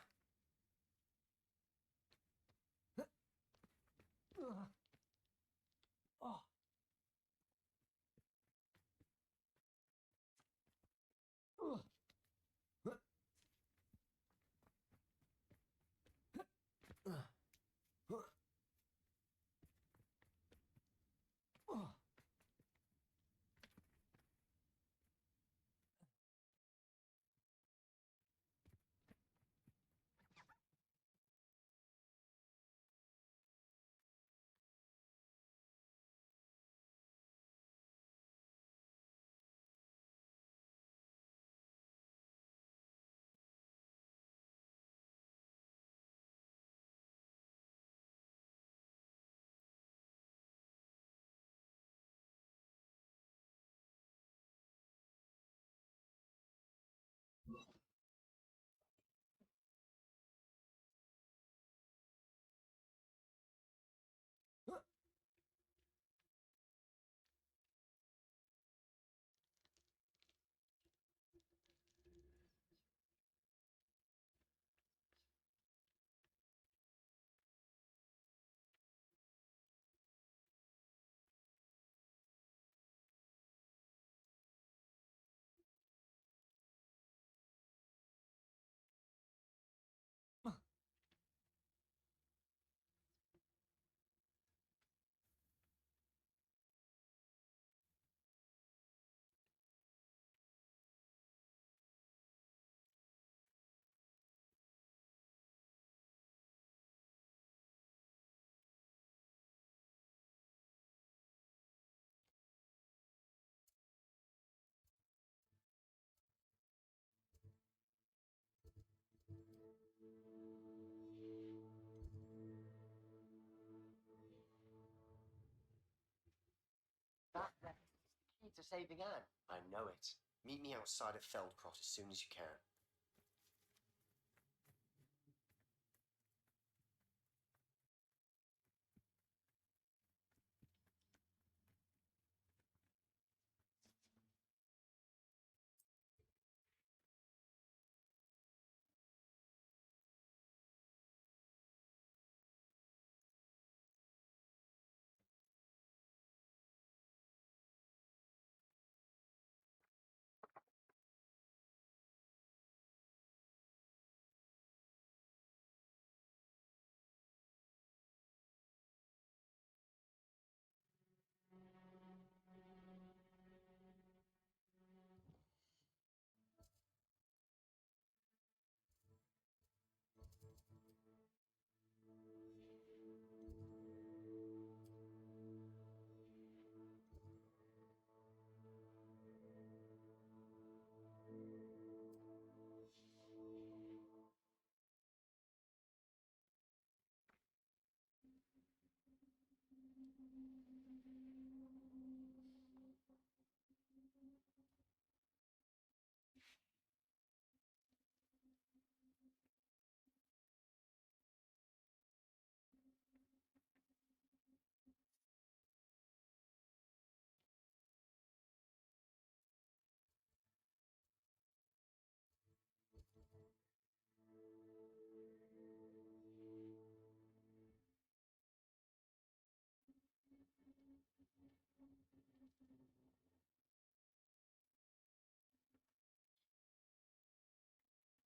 to saving Anne. I know it. Meet me outside of Feldcroft as soon as you can.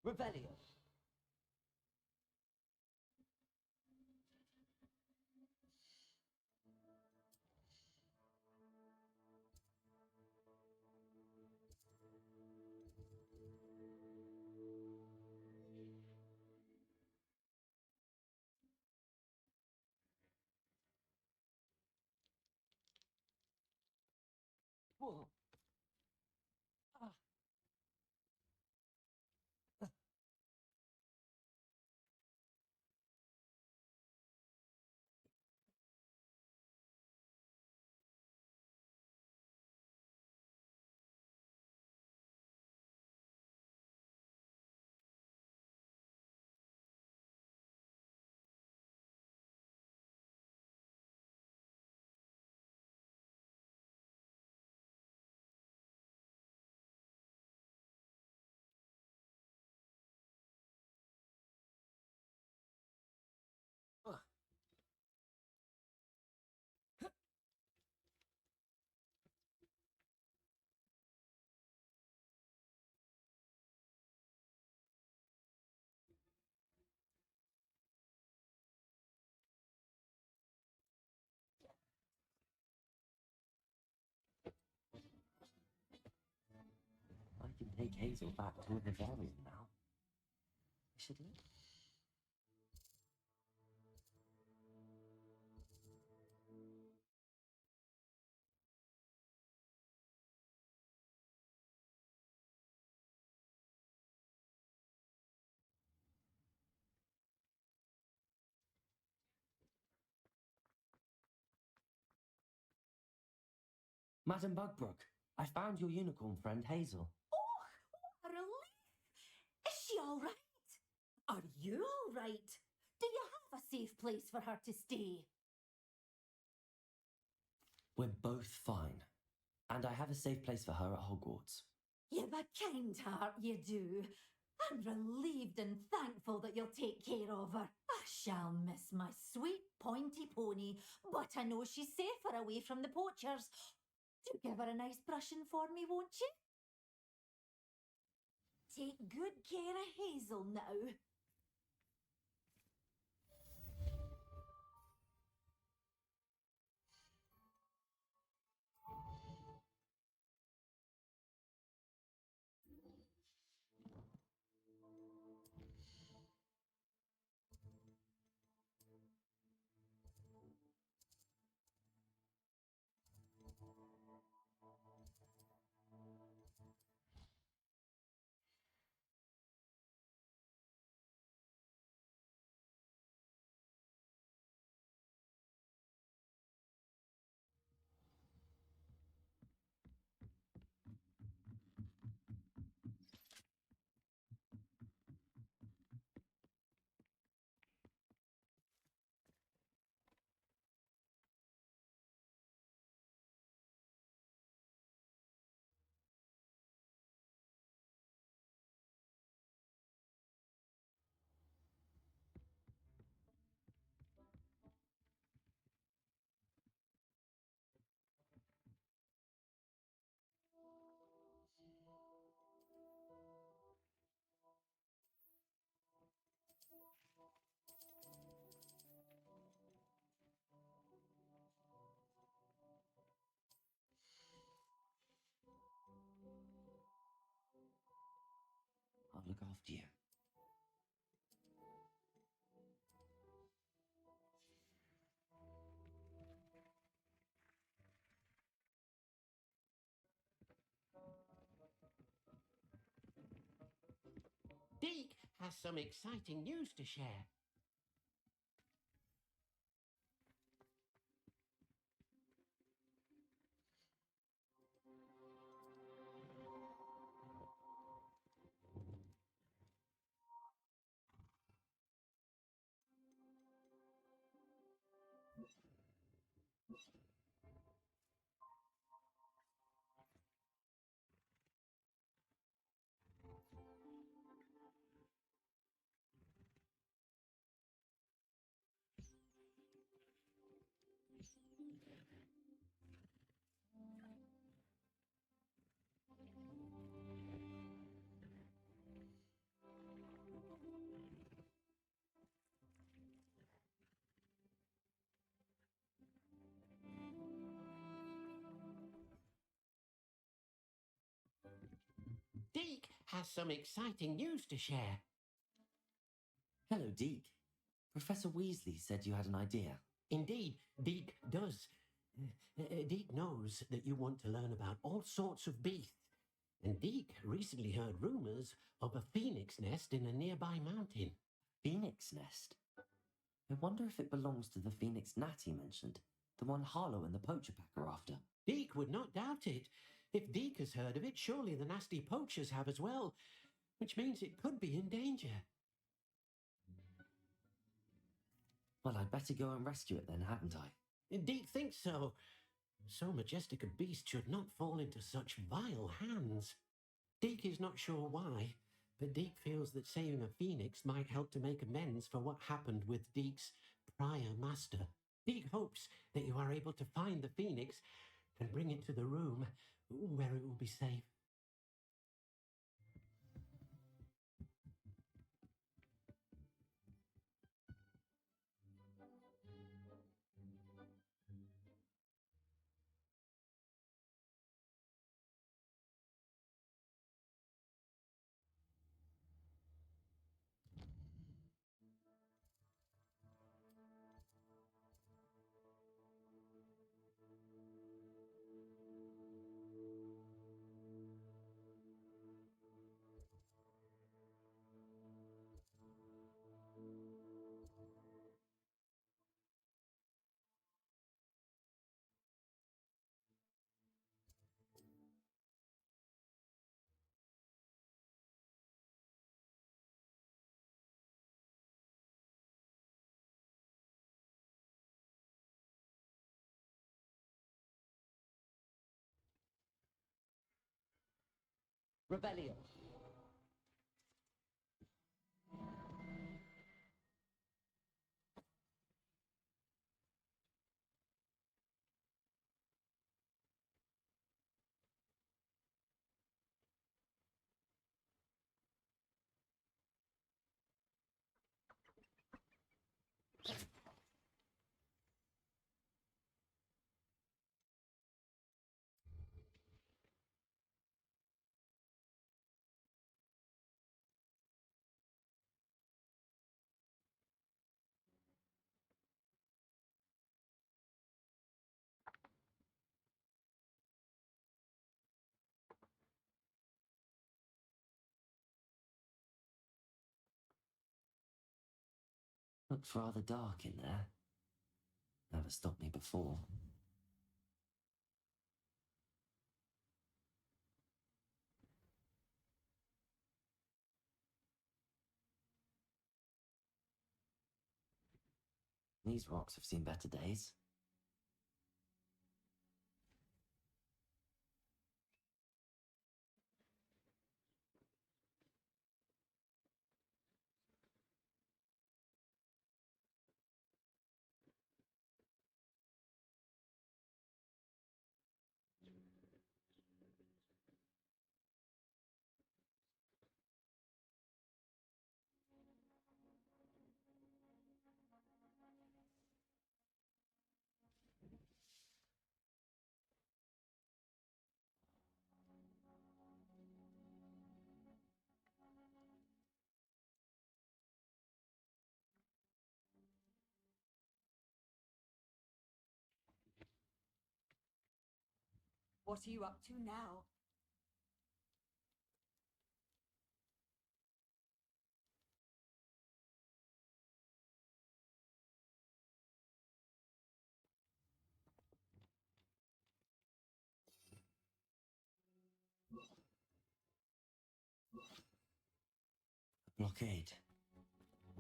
Rebellion. Whoa. Ah. I can take Hazel back to a Bavarian now. Should we? Madam Bugbrook, I found your unicorn friend Hazel. A relief! Is she all right? Are you all right? Do you have a safe place for her to stay? We're both fine. And I have a safe place for her at Hogwarts. You've a kind heart, you do. I'm relieved and thankful that you'll take care of her. I shall miss my sweet pointy pony, but I know she's safer away from the poachers. Do give her a nice brushing for me, won't you? Take good care of Hazel now. you. Deke has some exciting news to share. Deke has some exciting news to share. Hello, Deke. Professor Weasley said you had an idea. Indeed, Deke does. Deke knows that you want to learn about all sorts of beasts. And Deke recently heard rumours of a phoenix nest in a nearby mountain. Phoenix nest? I wonder if it belongs to the phoenix gnat he mentioned. The one Harlow and the poacher pack are after. Deke would not doubt it. If Deke has heard of it, surely the nasty poachers have as well. Which means it could be in danger. Well, I'd better go and rescue it then, hadn't I? Deke thinks so. So majestic a beast should not fall into such vile hands. Deke is not sure why, but Deke feels that saving a phoenix might help to make amends for what happened with Deke's prior master. Deke hopes that you are able to find the phoenix and bring it to the room where it will be safe. Rebellion. Looks rather dark in there. Never stopped me before. These rocks have seen better days. What are you up to now? Blockade.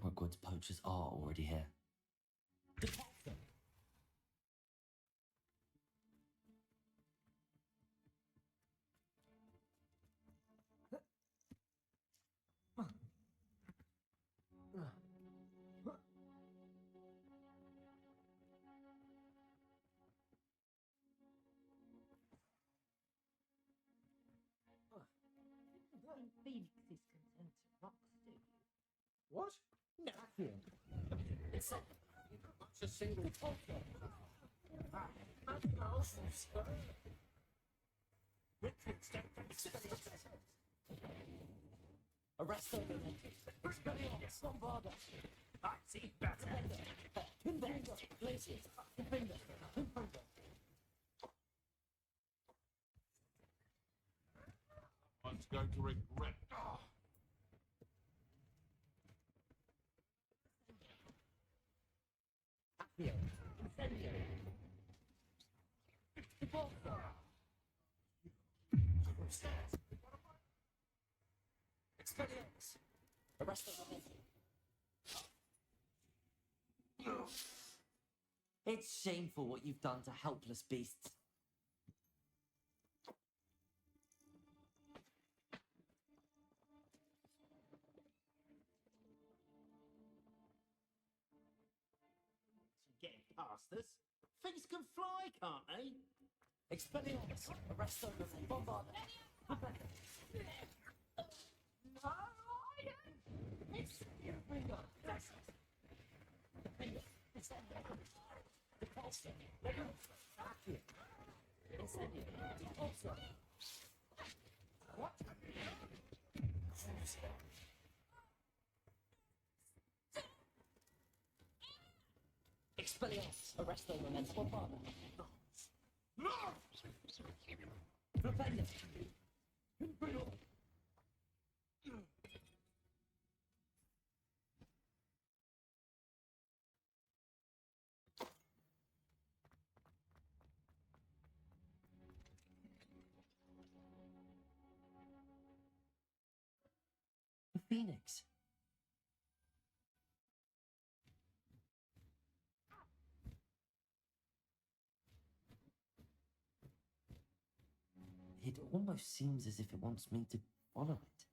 Hogwarts poachers are already here. Phoenix is concerned to rocks, do you? What? No. It's not much a single poacher. Arrest them. Expelliarmus. Bombarda. I see better. Convenger. Glaciers. Convenger. Convenger. I'm going to regret. Accio. Incendio. Expelliarmus. Arrest them. It's shameful what you've done to helpless beasts. Getting past us. Things can fly, can't they? Expelliarmus. Arrest them. Bombarda. No, I don't. It's Finger. Finger. Repulsor. Accio. Incendio. Repulsor. What? Expelliarmus. Arrest them and Bombarda. Propender. Imperial. The Phoenix. It almost seems as if it wants me to follow it.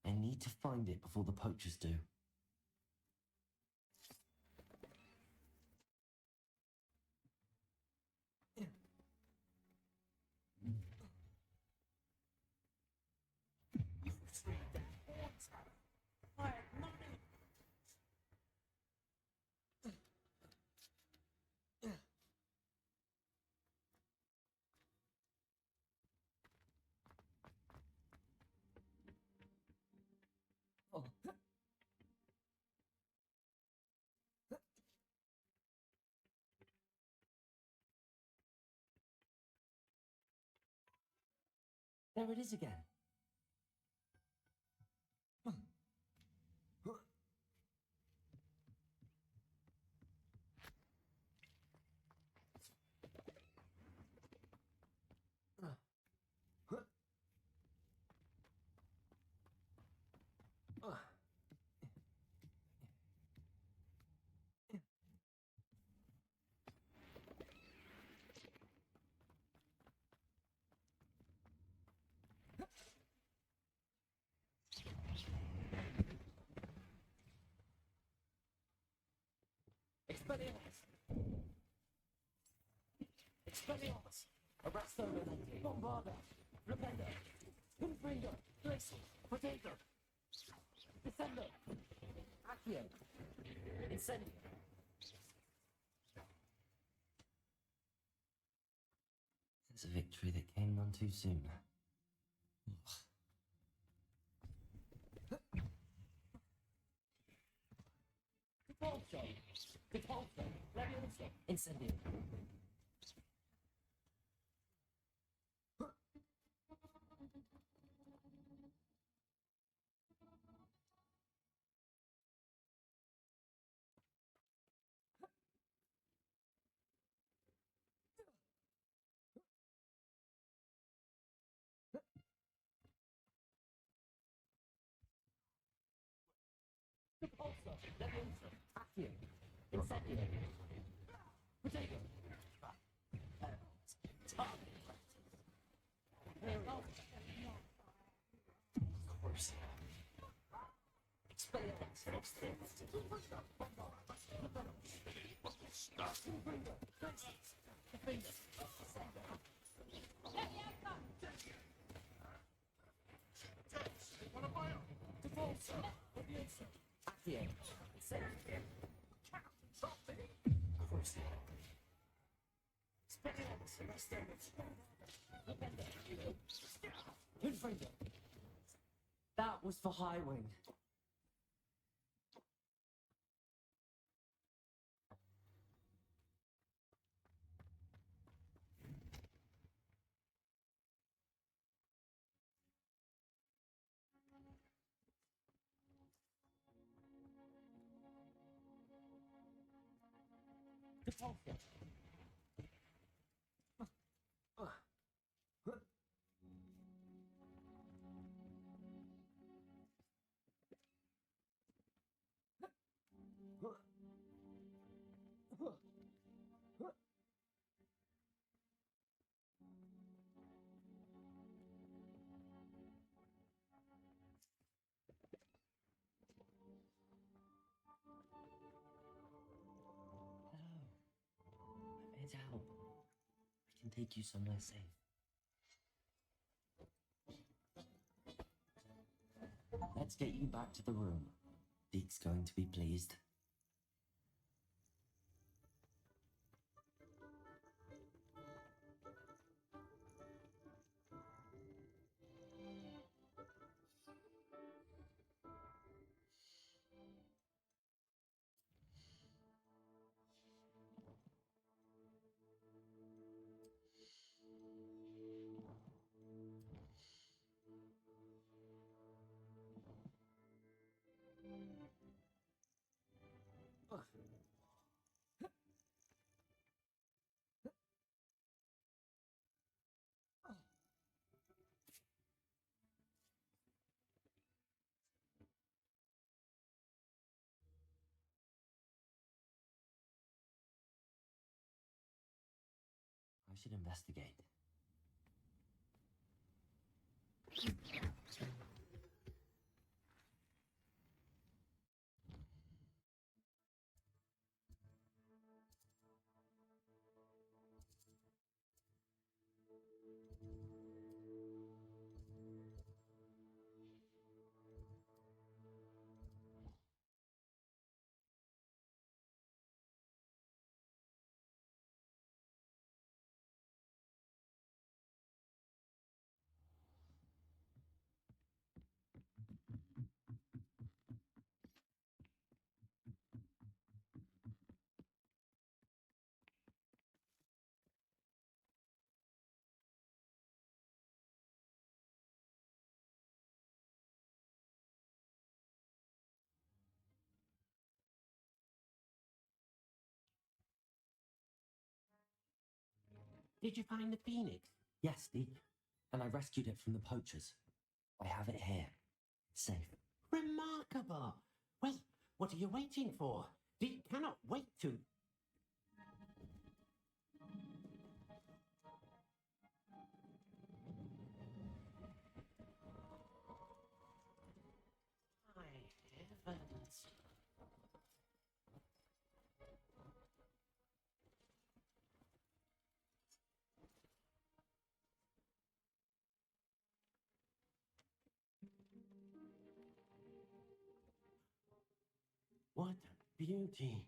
I need to find it before the poachers do. There it is again. Expelliarmus! Expelliarmus! Arresto Renati! Bombarda! Repender! Confringer! Glacier! Potato! Descender! Accio! Incendio! It's a victory that came none too soon. Repulsor! Repulsor! Leviosa! Incendio! Accio. Incendio. Potato. Target practice. That was for Highwing. I'm here to help. I can take you somewhere safe. Let's get you back to the room. Deke's going to be pleased. I should investigate. Did you find the phoenix? Yes, Deke. And I rescued it from the poachers. I have it here. Safe. Remarkable. Well, what are you waiting for? Deke cannot wait to... My heavens. What beauty.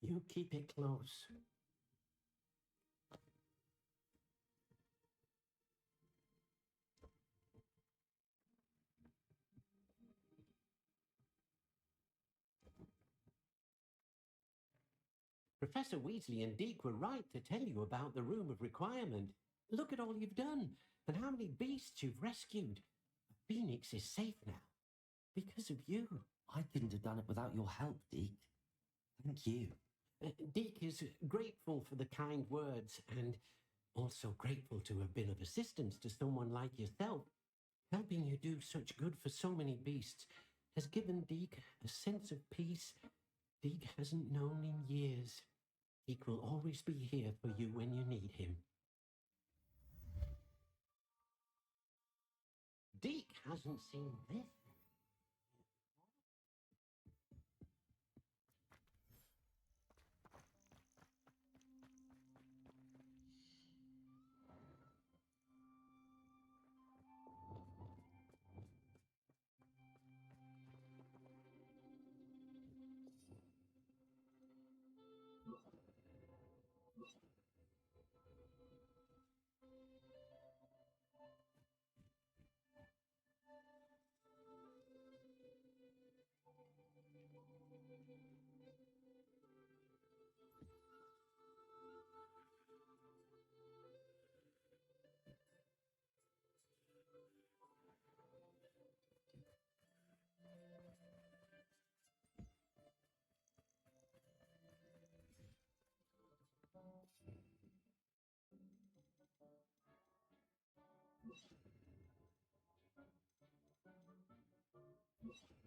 You keep it close. Professor Weasley and Deke were right to tell you about the Room of Requirement. Look at all you've done, and how many beasts you've rescued. The Phoenix is safe now, because of you. I couldn't have done it without your help, Deke. Thank you. Deke is grateful for the kind words, and Also grateful to have been of assistance to someone like yourself. Helping you do such good for so many beasts has given Deke a sense of peace Deke hasn't known in years. Deke will always be here for you when you need him. Deke hasn't seen this. Yes.